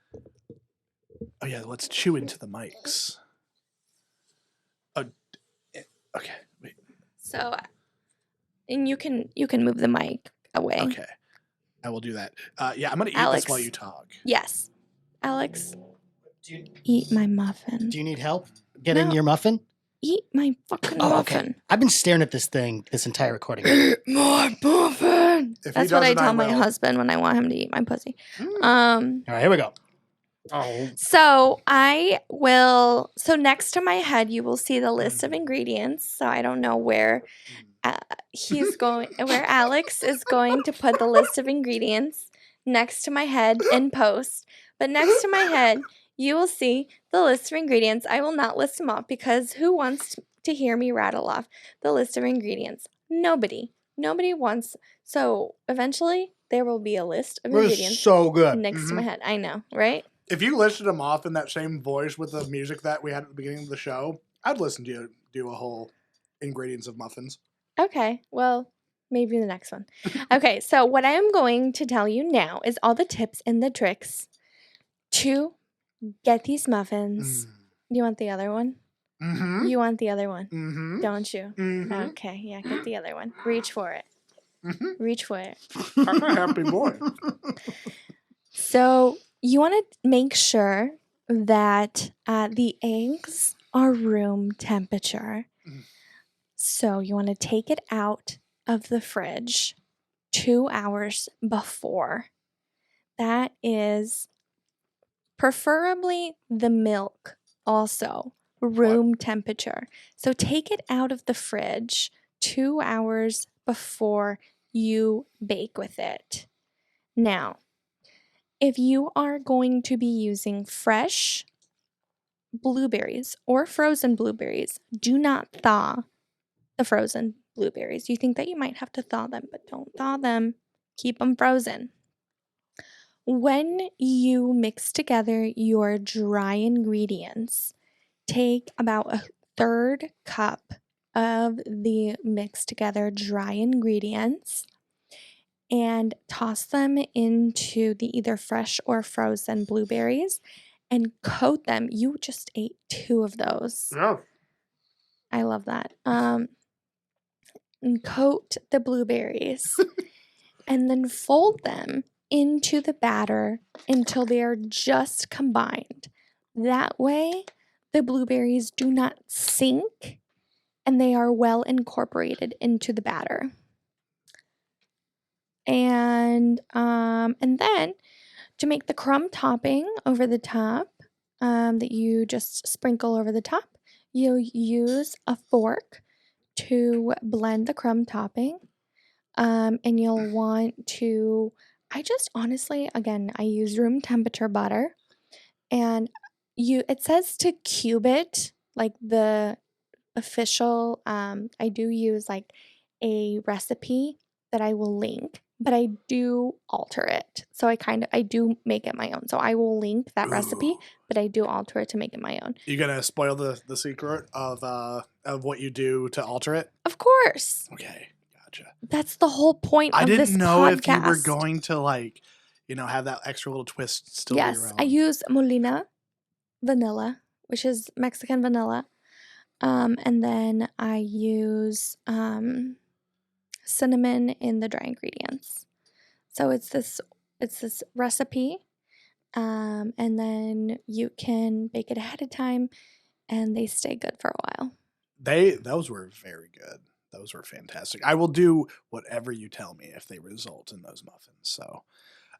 Oh yeah, let's chew into the mics. Oh, okay. Wait. So, and you can move the mic away. Okay, I will do that. Yeah, I'm gonna eat this while you talk. Yes, Alex, eat my muffin. Do you need help getting your muffin? Eat my fucking muffin. Okay. I've been staring at this thing this entire recording. Eat my muffin. That's what I tell my husband when I want him to eat my pussy. All right, here we go. Oh. So next to my head, you will see the list of ingredients. So I don't know where where Alex is going to put the list of ingredients next to my head in post. But next to my head, you will see the list of ingredients. I will not list them off, because who wants to hear me rattle off the list of ingredients? Nobody wants. So eventually there will be a list of ingredients. So good. Next to my head. I know, right? If you listed them off in that same voice with the music that we had at the beginning of the show, I'd listen to you do a whole ingredients of muffins. Okay, well, maybe the next one. Okay, so what I am going to tell you now is all the tips and the tricks to get these muffins. You want the other one? Mm-hmm. You want the other one, don't you? Mm-hmm. Okay, yeah, get the other one. Reach for it. Mm-hmm. Reach for it. I'm a happy boy. So you want to make sure that the eggs are room temperature. So you want to take it out of the fridge 2 hours before. That is preferably the milk also room temperature. So take it out of the fridge 2 hours before you bake with it. Now, if you are going to be using fresh blueberries or frozen blueberries, do not thaw the frozen blueberries. You think that you might have to thaw them, but don't thaw them. Keep them frozen. When you mix together your dry ingredients, take about a 1/3 cup of the mixed together dry ingredients and toss them into the either fresh or frozen blueberries and coat them. You just ate 2 of those. Yeah. I love that. And coat the blueberries and then fold them into the batter until they are just combined. That way, the blueberries do not sink and they are well incorporated into the batter. And then to make the crumb topping over the top that you just sprinkle over the top, you'll use a fork to blend the crumb topping. And you'll want to, I just honestly, again, I use room temperature butter. And it says to cube it, like the official, I do use like a recipe that I will link, but I do alter it. So I do make it my own. So I will link that recipe, but I do alter it to make it my own. You gonna spoil the secret of what you do to alter it? Of course. Okay, gotcha. That's the whole point of this podcast. I didn't know if you were going to have that extra little twist still be around. Yes, I use Molina vanilla, which is Mexican vanilla. And then I use cinnamon in the dry ingredients. So it's this recipe. And then you can bake it ahead of time and they stay good for a while. Those were very good. Those were fantastic. I will do whatever you tell me if they result in those muffins. So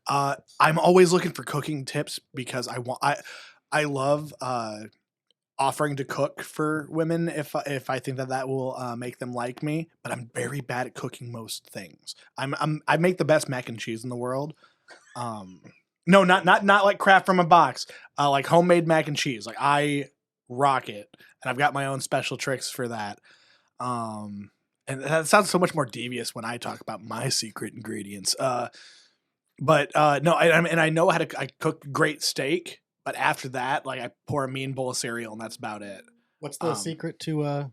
I'm always looking for cooking tips because I love offering to cook for women if I think that will make them like me, but I'm very bad at cooking most things. I make the best mac and cheese in the world. No, not like Kraft from a box. Like homemade mac and cheese. Like I rock it, and I've got my own special tricks for that. And that sounds so much more devious when I talk about my secret ingredients. But no, I know how to cook great steak. But after that, like I pour a mean bowl of cereal, and that's about it. What's the secret to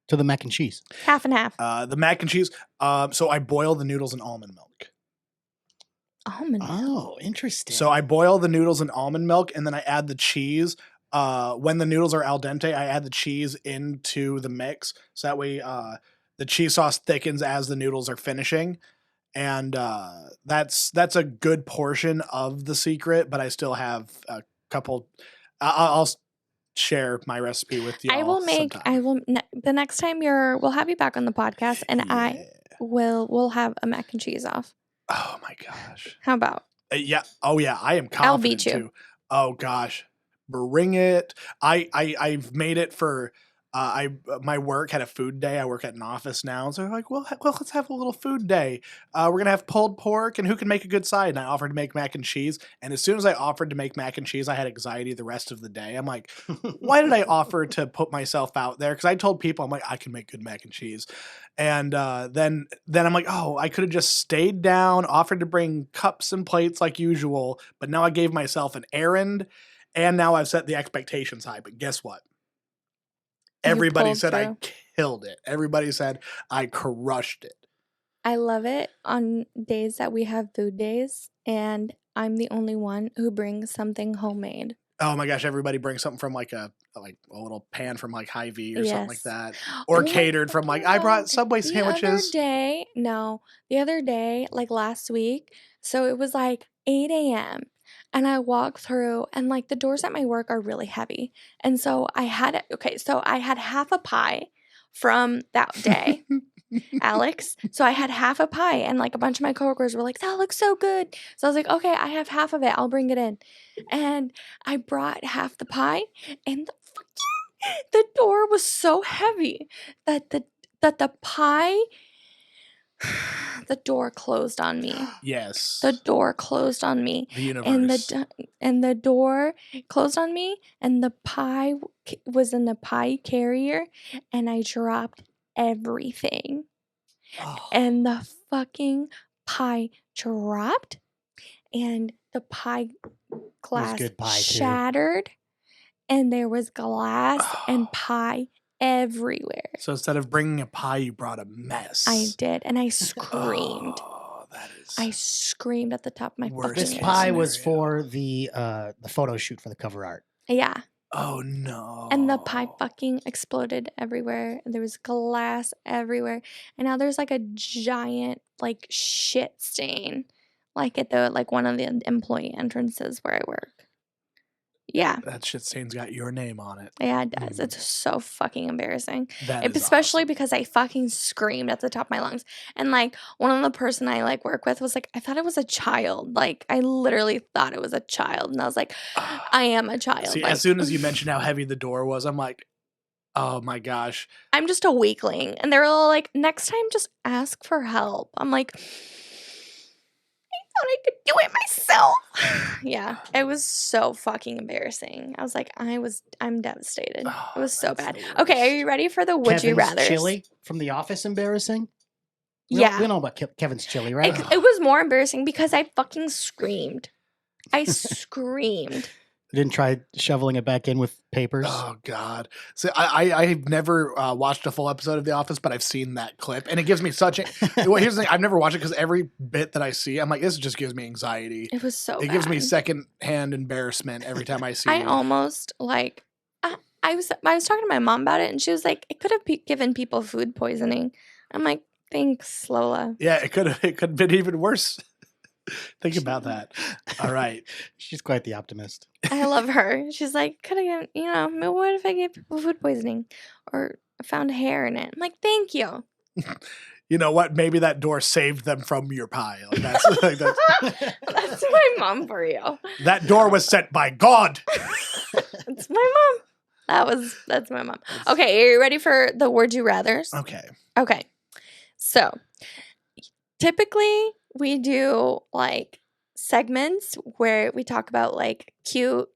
the mac and cheese? Half and half. The mac and cheese. So I boil the noodles in almond milk. Almond milk. Oh, interesting. So I boil the noodles in almond milk, and then I add the cheese. When the noodles are al dente, I add the cheese into the mix. So that way the cheese sauce thickens as the noodles are finishing. And that's a good portion of the secret, but I still have a couple. I'll share my recipe with you. The next time we'll have you back on the podcast, and yeah. we'll have a mac and cheese off. Oh my gosh. How about? Yeah. Oh yeah. I am confident I'll beat you. Too. Oh gosh. Bring it. I've made it for my work had a food day. I work at an office now. So they're like, well, let's have a little food day. We're going to have pulled pork and who can make a good side? And I offered to make mac and cheese. And as soon as I offered to make mac and cheese, I had anxiety the rest of the day. I'm like, why did I offer to put myself out there? Because I told people, I'm like, I can make good mac and cheese. And then I'm like, oh, I could have just stayed down, offered to bring cups and plates like usual. But now I gave myself an errand. And now I've set the expectations high. But guess what? Everybody said I killed it. Everybody said I crushed it. I love it on days that we have food days, and I'm the only one who brings something homemade. Oh my gosh! Everybody brings something from like a little pan from like Hy-Vee or something like that, or catered from like I brought Subway sandwiches. The other day, like last week, so it was like 8 a.m. And I walk through and like the doors at my work are really heavy. And so I had half a pie from that day, Alex. So I had half a pie, and like a bunch of my coworkers were like, "That looks so good." So I was like, "Okay, I have half of it. I'll bring it in." And I brought half the pie, and the door was so heavy that the pie, the door closed on me. Yes. The door closed on me. The universe. And the door closed on me, and the pie was in the pie carrier, and I dropped everything. Oh. And the fucking pie dropped, and the pie glass good pie, too. shattered, and there was glass and pie everywhere. So instead of bringing a pie, you brought a mess. I did, and I screamed. Oh, that is. I screamed at the top of my Worst fucking This case lungs. pie was scenario. for the photo shoot for the cover art. Yeah. Oh no. And the pie fucking exploded everywhere. There was glass everywhere. And now there's like a giant like shit stain. Like at the one of the employee entrances where I work. Yeah. That shit stain's got your name on it. Yeah, it does. It's so fucking embarrassing. That is Especially awesome. because I fucking screamed at the top of my lungs. And like one of the person I like work with was like, I thought it was a child. Like I literally thought it was a child. And I was like, I am a child. See, like, as soon as you mentioned how heavy the door was, I'm like, oh my gosh. I'm just a weakling. And they're all like, next time just ask for help. I'm like, I thought I could do it myself. Yeah, it was so fucking embarrassing. I was like, I'm devastated. It was so That's bad. the Okay, are worst. you ready for the would you Kevin's rather? chili from The Office embarrassing? Yeah. We know about Kevin's chili, right? It was more embarrassing because I fucking screamed. I screamed. Didn't try shoveling it back in with papers. Oh God! So I've never watched a full episode of The Office, but I've seen that clip, and it gives me such a. Well, here's the thing: I've never watched it because every bit that I see, I'm like, this just gives me anxiety. It was so It bad. gives me secondhand embarrassment every time I see. I almost like I was talking to my mom about it, and she was like, it could have given people food poisoning. I'm like, thanks, Lola. Yeah, it could have been even worse. Think about that. All right. She's quite the optimist. I love her. She's like, could have, what if I gave people food poisoning or found hair in it? I'm like, thank you. You know what? Maybe that door saved them from your pie. Like that's, That's my mom for you. that door was set by God. That's my mom. That's my mom. Okay, are you ready for the would you rathers? Okay. Okay. So typically we do like segments where we talk about like cute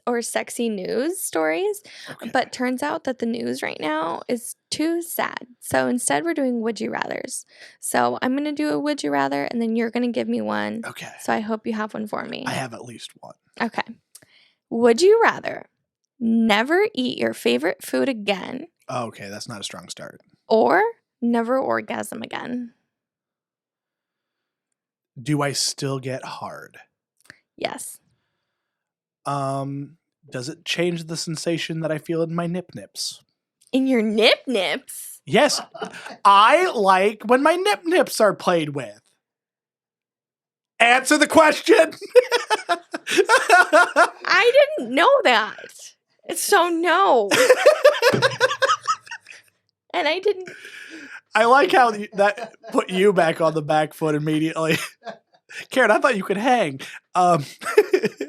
or sexy news stories, Okay. but turns out that the news right now is too sad. So instead we're doing would you rathers. So I'm going to do a would you rather and then you're going to give me one. Okay. So I hope you have one for me. I have at least one. Okay. Would you rather never eat your favorite food again Okay, that's not a strong start. or never orgasm again? Do I still get hard? Yes. Does it change the sensation that I feel in my nip nips? In your nip nips? Yes. I like when my nip nips are played with. Answer the question. I didn't know that. So no. And I didn't. I like how that put you back on the back foot immediately. Karen, I thought you could hang.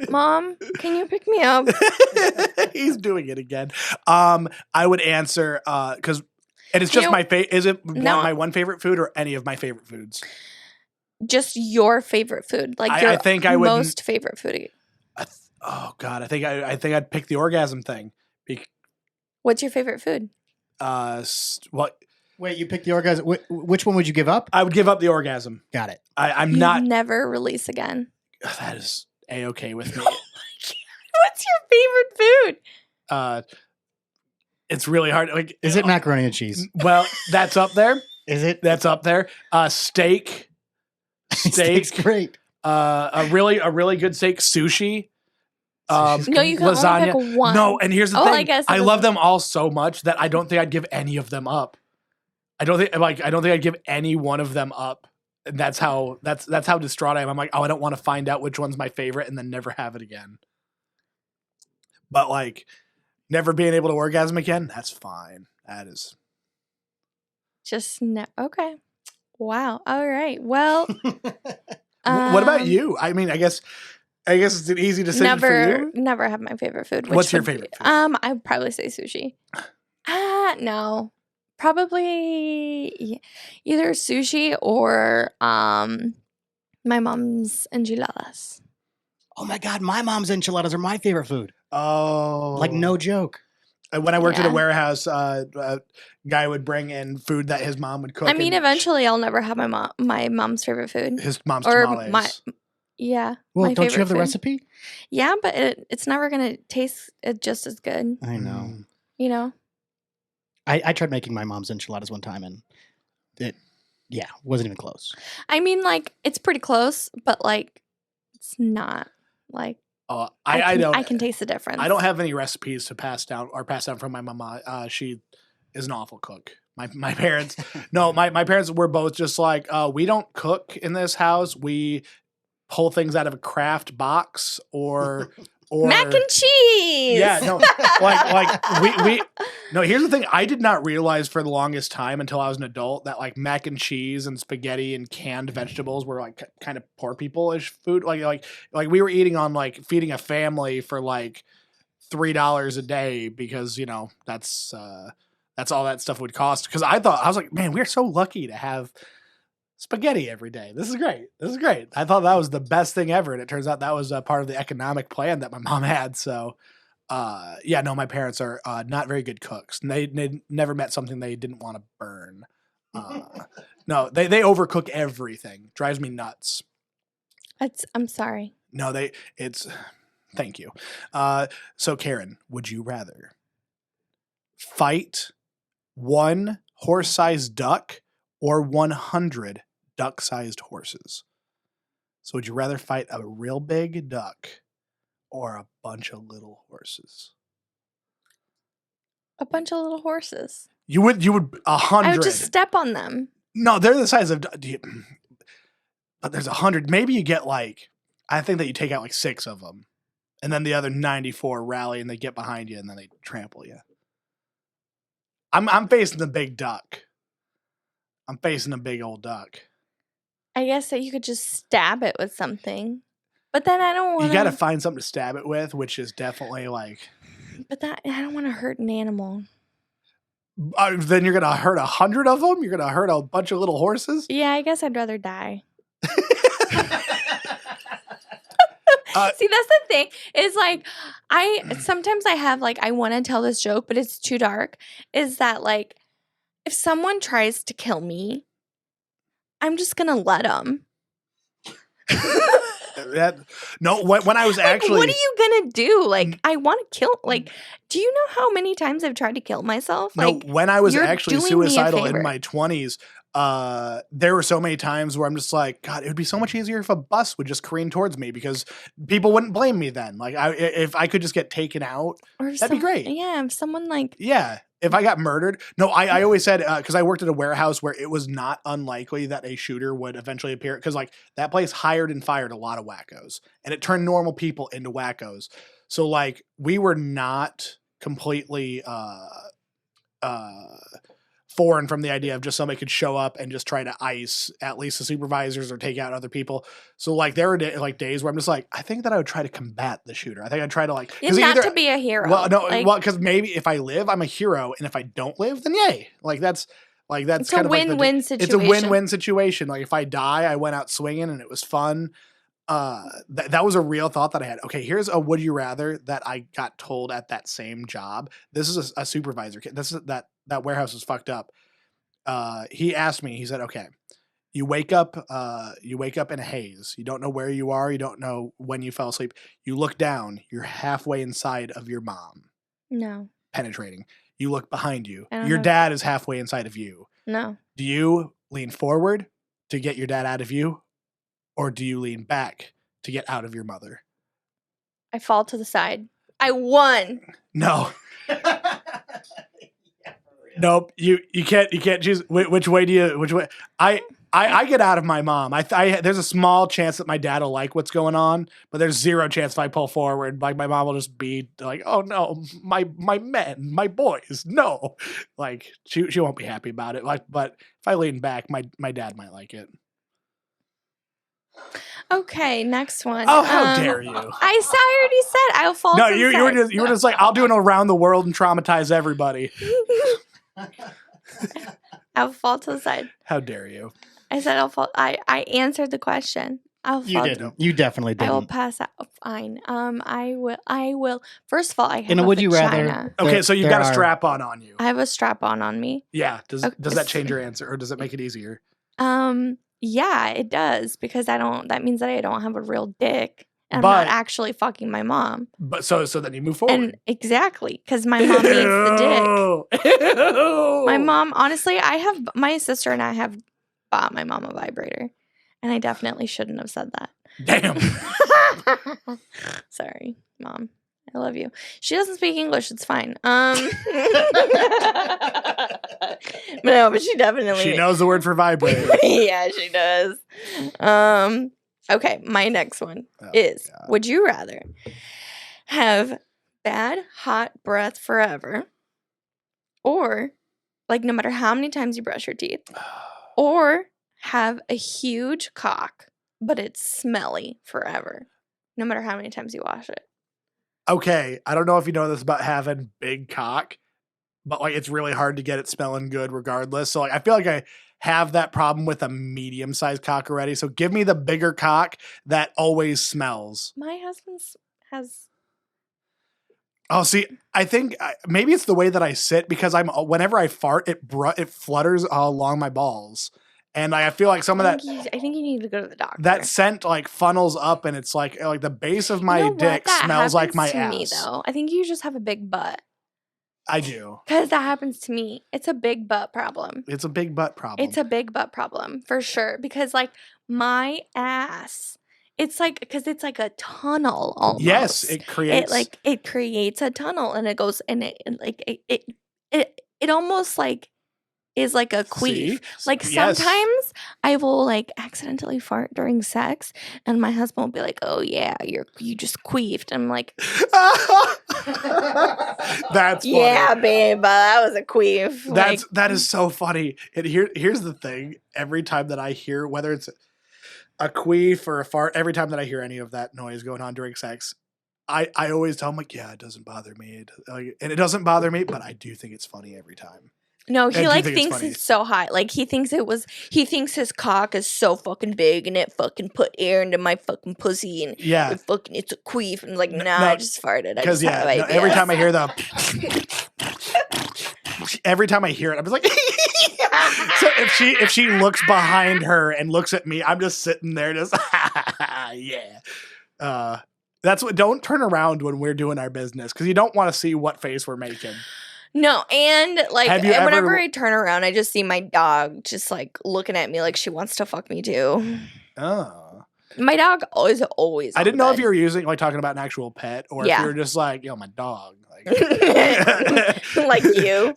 Mom, can you pick me up? He's doing it again. I would answer because, and it's just You- my favorite. Is it No. my one favorite food or any of my favorite foods? Just your favorite food, like I your think I would- most favorite food. Oh God, I think I'd pick the orgasm thing. What's your favorite food? What Wait, you picked the orgasm. Which one would you give up? I would give up the orgasm. Got it. I'm You not. never release again. That is a-okay with me. What's your favorite food? It's really hard. Like, Is it macaroni and cheese? well, that's up there. Is it? That's up there. Steak. Steak's great. A really good steak. Sushi. Sushi's No, you can lasagna. only pick one. No, and here's the Oh, thing. I guess it I was- love them all so much that I don't think I'd give any of them up. I don't think I'd give any one of them up. And that's how distraught I am. I'm like, oh, I don't want to find out which one's my favorite and then never have it again. But like never being able to orgasm again, that's fine. That is Just no. Okay. Wow. All right. Well. What about you? I mean, I guess it's an easy decision for you. Never have my favorite food. What's your favorite food? I'd probably say sushi. No. Probably either sushi or my mom's enchiladas. Oh my God, my mom's enchiladas are my favorite food. Oh. Like, no joke. When I worked at a warehouse, a guy would bring in food that his mom would cook. I mean, eventually I'll never have my mom's favorite food. His mom's or tamales. Well, don't you have the recipe? Yeah, but it's never going to taste just as good. I know. You know? I tried making my mom's enchiladas one time, and it wasn't even close. I mean, like, it's pretty close, but, like, it's not, like, I can taste the difference. I don't have any recipes to pass down from my mama. She is an awful cook. My parents, my parents were both just like, we don't cook in this house. We pull things out of a craft box or mac and cheese. Yeah, no, like we no. Here's the thing: I did not realize for the longest time until I was an adult that like mac and cheese and spaghetti and canned vegetables were like kind of poor people-ish food. Like we were eating on like feeding a family for like $3 a day because that's all that stuff would cost. Because I was like, man, we're so lucky to have spaghetti every day. This is great. I thought that was the best thing ever. And it turns out that was a part of the economic plan that my mom had. So, my parents are not very good cooks. And they never met something they didn't want to burn. No, they overcook everything. Drives me nuts. I'm sorry. No, thank you. So Karen, would you rather fight one horse-sized duck or 100 duck-sized horses? So would you rather fight a real big duck or a bunch of little horses? A bunch of little horses. You would 100. I would just step on them. No, they're the size of, but there's 100. Maybe you get I think that you take out 6 of them, and then the other 94 rally and they get behind you and then they trample you. I'm facing the big duck. I'm facing a big old duck. I guess that you could just stab it with something. But then I don't want to... You got to find something to stab it with, which is definitely But I don't want to hurt an animal. Then you're going to hurt 100 of them? You're going to hurt a bunch of little horses? Yeah, I guess I'd rather die. See, that's the thing. Is sometimes I have I want to tell this joke, but it's too dark. Is that if someone tries to kill me, I'm just gonna let them. When I was actually, what are you gonna do? I want to kill. Do you know how many times I've tried to kill myself? When I was actually suicidal in my 20s, there were so many times where I'm just like, God, it would be so much easier if a bus would just careen towards me because people wouldn't blame me then. If I could just get taken out, that'd be great. Yeah, if someone if I got murdered. No, I always said, because I worked at a warehouse where it was not unlikely that a shooter would eventually appear. Because that place hired and fired a lot of wackos and it turned normal people into wackos. So we were not completely foreign from the idea of just somebody could show up and just try to ice at least the supervisors or take out other people. So there were days where I'm just I think that I would try to combat the shooter. I think I'd try to not to be a hero. Well, no, because maybe if I live, I'm a hero, and if I don't live, then yay. That's it's kind a of win-win situation. It's a win-win situation. If I die, I went out swinging and it was fun. That was a real thought that I had. Okay, here's a would you rather that I got told at that same job. This is a supervisor. This is that warehouse is fucked up. He asked me, he said, okay, you wake up in a haze. You don't know where you are. You don't know when you fell asleep. You look down, you're halfway inside of your mom. No. Penetrating. You look behind you. Your dad is halfway inside of you. No. Do you lean forward to get your dad out of you? Or do you lean back to get out of your mother? I fall to the side. I won. No. Nope. You can't choose which way. I get out of my mom. There's a small chance that my dad will like what's going on, but there's zero chance if I pull forward, like my mom will just be like, "Oh no, my men, my boys, no." Like she won't be happy about it. Like, but if I lean back, my dad might like it. Okay, next one. Oh, how dare you! I already said I'll fall. No, you were just like, I'll do an around the world and traumatize everybody. I'll fall to the side. How dare you? I said I'll fall. I answered the question. You didn't. You definitely didn't. I will pass out. Fine. I will. First of all, I have In a a would you vagina. rather? Okay, so you've got a strap on you. I have a strap on me. Yeah. Does Okay. that change your answer, or does it make it easier? Yeah, it does, because that means that I don't have a real dick. And But- I'm not actually fucking my mom. But so then you move forward. And exactly, because my mom needs the dick. My mom, honestly, my sister and I have bought my mom a vibrator. And I definitely shouldn't have said that. Damn. Sorry, Mom. I love you. She doesn't speak English. It's fine. No, but she definitely. She knows the word for vibrator. Yeah, she does. Okay, my next one is: God. would you rather have bad hot breath forever, or like no matter how many times you brush your teeth, or have a huge cock but it's smelly forever, no matter how many times you wash it? Okay, I don't know if you know this about having big cock, but like it's really hard to get it smelling good regardless. So like I feel like I have that problem with a medium-sized cock already. So give me the bigger cock that always smells. My husband's has. Oh, see, I think maybe it's the way that I sit, because whenever I fart, it flutters all along my balls, and I feel like some of that. I think you need to go to the doctor. That scent like funnels up, and it's like the base of my dick smells like my ass. Me, though. I think you just have a big butt. I do. Because that happens to me. It's a big butt problem. It's a big butt problem. It's a big butt problem for sure. Because like my ass, it's like, because it's like a tunnel almost. Yes, it creates. It creates a tunnel, and it goes, and it almost like is like a queef. See? Like Yes. sometimes I will like accidentally fart during sex, and my husband will be like, "Oh yeah, you just queefed." I'm like, That's funny. "Yeah, babe, that was a queef." That is so funny. And here's the thing: every time that I hear, whether it's a queef or a fart, every time that I hear any of that noise going on during sex, I always tell him like, "Yeah, it doesn't bother me," and it doesn't bother me, but I do think it's funny every time. No, he I do like think thinks it's it's so hot. Like he thinks his cock is so fucking big, and it fucking put air into my fucking pussy, and Yeah. it's a queef. And like, nah, No, I just farted. I Because just have ideas. every time I hear every time I hear it, I'm just like. So if she looks behind her and looks at me, I'm just sitting there, just yeah. That's what. Don't turn around when we're doing our business, because you don't want to see what face we're making. No, and like Have you whenever ever- I turn around, I just see my dog just like looking at me like she wants to fuck me too. Oh. My dog is always. I on didn't know if bed. you were talking about an actual pet, or if Yeah. you were just like, my dog. Like you,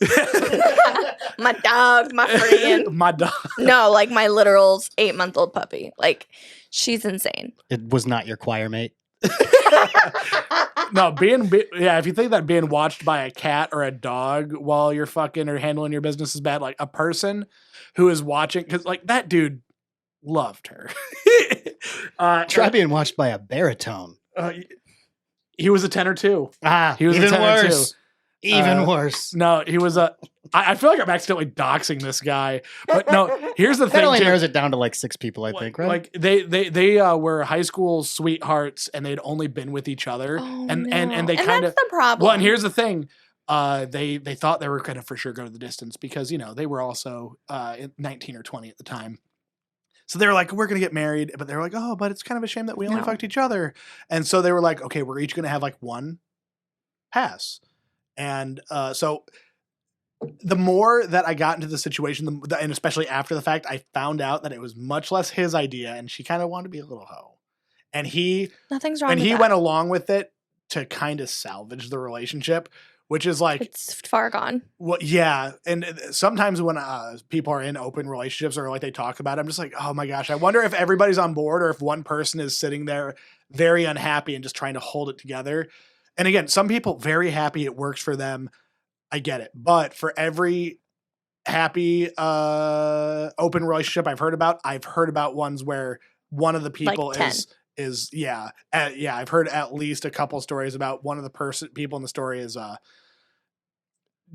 my dog, my friend. My dog. No, like my literal 8-month-old puppy. Like she's insane. It was not your choir mate. No, if you think that being watched by a cat or a dog while you're fucking or handling your business is bad, like a person who is watching, because like that dude loved her. Try being watched by a baritone. He was a tenor too. He was a even tenor worse. Even worse. No, he was I feel like I'm accidentally doxing this guy, but no. Here's the That thing. only too. narrows it down to like 6 people, I think, right? Like they were high school sweethearts, and they'd only been with each other, Oh, and no. they kind of that's the problem. Well, and here's the thing. They thought they were going to for sure go to the distance, because they were also 19 or 20 at the time. So they were like, we're going to get married, but they were like, oh, but it's kind of a shame that we only No. fucked each other. And so they were like, okay, we're each going to have like one pass. And so the more that I got into the situation, and especially after the fact, I found out that it was much less his idea, and she kind of wanted to be a little hoe. And Nothing's wrong. he with that. went along with it to kind of salvage the relationship, which is like It's far gone. yeah. And sometimes when people are in open relationships or like they talk about it, I'm just like, oh my gosh, I wonder if everybody's on board or if one person is sitting there very unhappy and just trying to hold it together. And again, some people very happy, it works for them. I get it. But for every happy open relationship I've heard about ones where one of the people Like 10. I've heard at least a couple stories about one of the people in the story is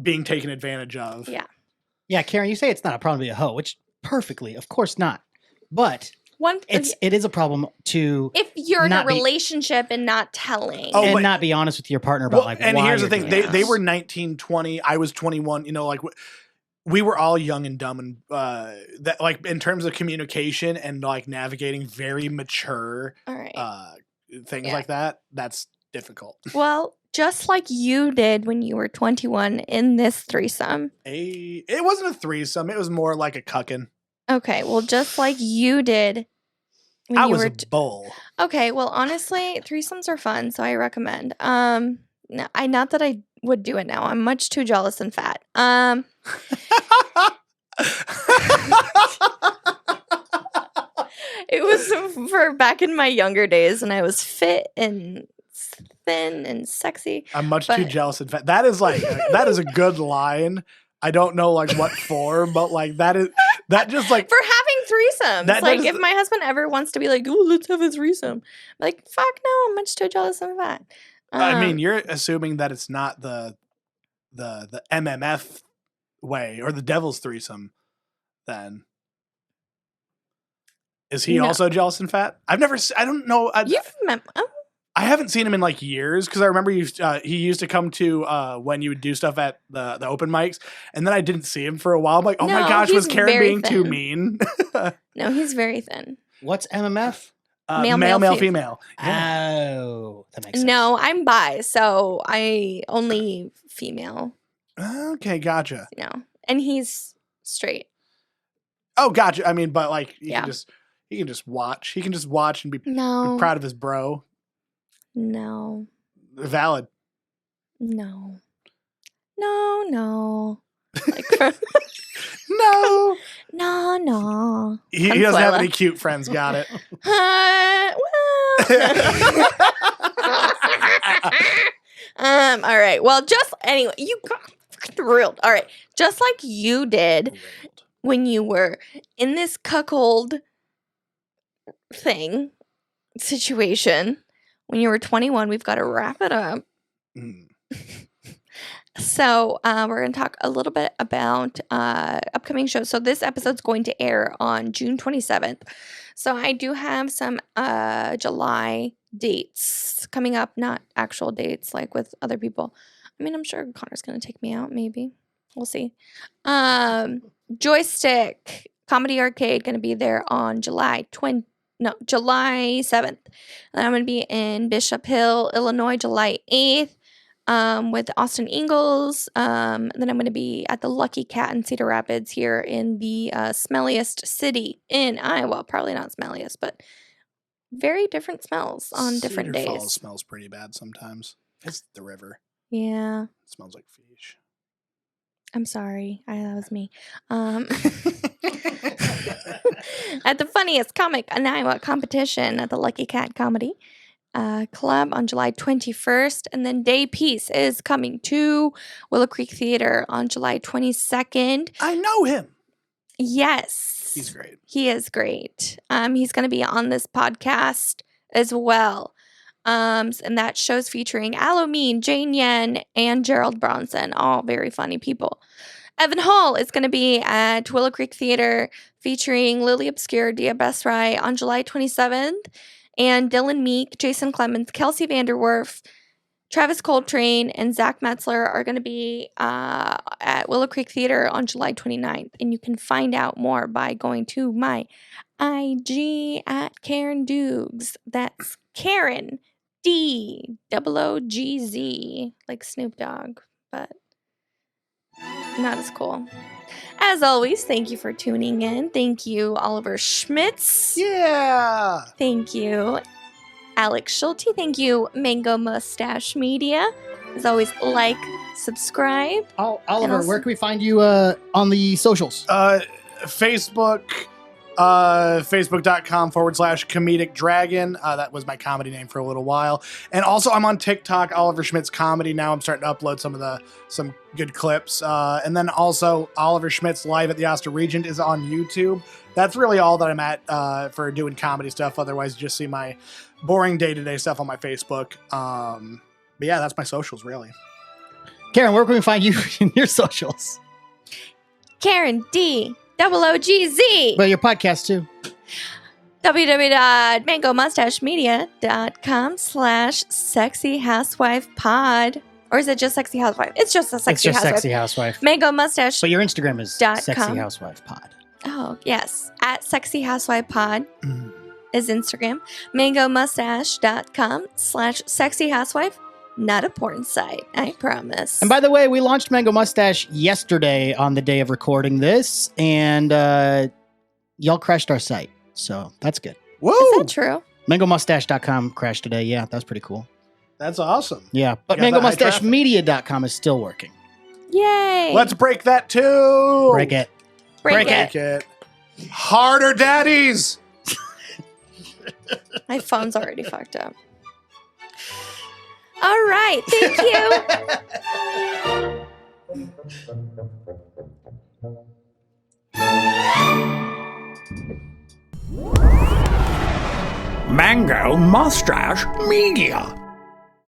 being taken advantage of. Yeah. Yeah, Karen, you say it's not a problem to be a hoe, which perfectly, of course not. But it is a problem to if you're in a not be- relationship and not telling. and not be honest with your partner about and why here's the you're thing, doing they this. were 19, 20, I was 21, like we were all young and dumb, and that like in terms of communication and like navigating very mature All right. things like that, that's difficult. Well, just like you did when you were 21 in this threesome. It wasn't a threesome, it was more like a cucking. Okay, well, just like you did when I you was were a bull. Okay, well, honestly, threesomes are fun, so I recommend. Not that I would do it now. I'm much too jealous and fat. It was for back in my younger days when I was fit and thin and sexy. I'm much too jealous and fat. That is a good line. I don't know like what for, but like that just like for having threesomes. That If my husband ever wants to be like, "Oh, let's have a threesome," I'm like, fuck no, I'm much too jealous and fat. I mean, you're assuming that it's not the MMF way or the devil's threesome. Then is he also jealous and fat? I don't know. I haven't seen him in like years because I remember he used to come to when you would do stuff at the open mics, and then I didn't see him for a while. I'm like, oh my gosh, was Karen being too mean? No, he's very thin. What's MMF? Male, female. Yeah. Oh, that makes sense. No, I'm bi, so I only female. Okay, gotcha. And he's straight. Oh, gotcha. I mean, but like he can just watch. He can just watch and be proud of his bro. No. Valid. No. Like no. No. He doesn't have any cute friends. Got it. All right. Well, anyway, you got thrilled. All right. Just like you did when you were in this cuckold situation when you were 21, we've got to wrap it up. So we're going to talk a little bit about upcoming shows. So this episode's going to air on June 27th. So I do have some July dates coming up, not actual dates like with other people. I mean, I'm sure Connor's going to take me out, maybe. We'll see. Joystick Comedy Arcade going to be there on July 7th. And I'm going to be in Bishop Hill, Illinois, July 8th. With Austin Ingalls. Then I'm going to be at the Lucky Cat in Cedar Rapids here in the smelliest city in Iowa. Probably not smelliest, but very different smells on different days. Cedar Falls smells pretty bad sometimes. It's the river. Yeah. It smells like fish. I'm sorry. That was me. At the Funniest Comic in Iowa competition at the Lucky Cat Comedy Club on July 21st. And then Day Peace is coming to Willow Creek Theater on July 22nd. I know him. Yes. He's great. He is great. He's going to be on this podcast as well. And that show's featuring Alomeen, Jane Yen, and Gerald Bronson, all very funny people. Evan Hall is going to be at Willow Creek Theater featuring Lily Obscure, Dia Besrai on July 27th. And Dylan Meek, Jason Clemens, Kelsey Vanderwerf, Travis Coltrane, and Zach Metzler are going to be at Willow Creek Theater on July 29th. And you can find out more by going to my IG at Karen Doogs. That's Karen DOOGZ, like Snoop Dogg, but not as cool. As always, thank you for tuning in. Thank you, Oliver Schmitz. Yeah. Thank you, Alex Schulte. Thank you, Mango Mustache Media. As always, like, subscribe. Oliver, also- where can we find you on the socials? Facebook, facebook.com/comedic dragon. That was my comedy name for a little while. And also I'm on TikTok, Oliver Schmitz Comedy. Now I'm starting to upload some good clips. And then also Oliver Schmitz Live at the Oster Regent is on YouTube. That's really all that I'm at for doing comedy stuff. Otherwise, you just see my boring day-to-day stuff on my Facebook. But yeah, that's my socials, really. Karen, where can we find you in your socials? Karen D. OOGZ. Well, your podcast too. www.mangomustachemedia.com/sexyhousewifepod. Or is it just Sexy Housewife? It's just a Sexy Housewife. Sexy Housewife. Mango Mustache. So your Instagram is .com. Sexy Housewife Pod. Oh, yes. At Sexy Housewife Pod is Instagram. mangomustache.com/Sexy Housewife. Not a porn site, I promise. And by the way, we launched Mango Mustache yesterday on the day of recording this, and y'all crashed our site. So that's good. Woo! Is that true? MangoMustache.com crashed today. Yeah, that's pretty cool. That's awesome. Yeah, but You got that high MangoMustacheMedia.com is still working. Yay. Let's break that too. Break it. break break it. Harder, daddies. My phone's already fucked up. All right. Thank you. Mango Mustache Media.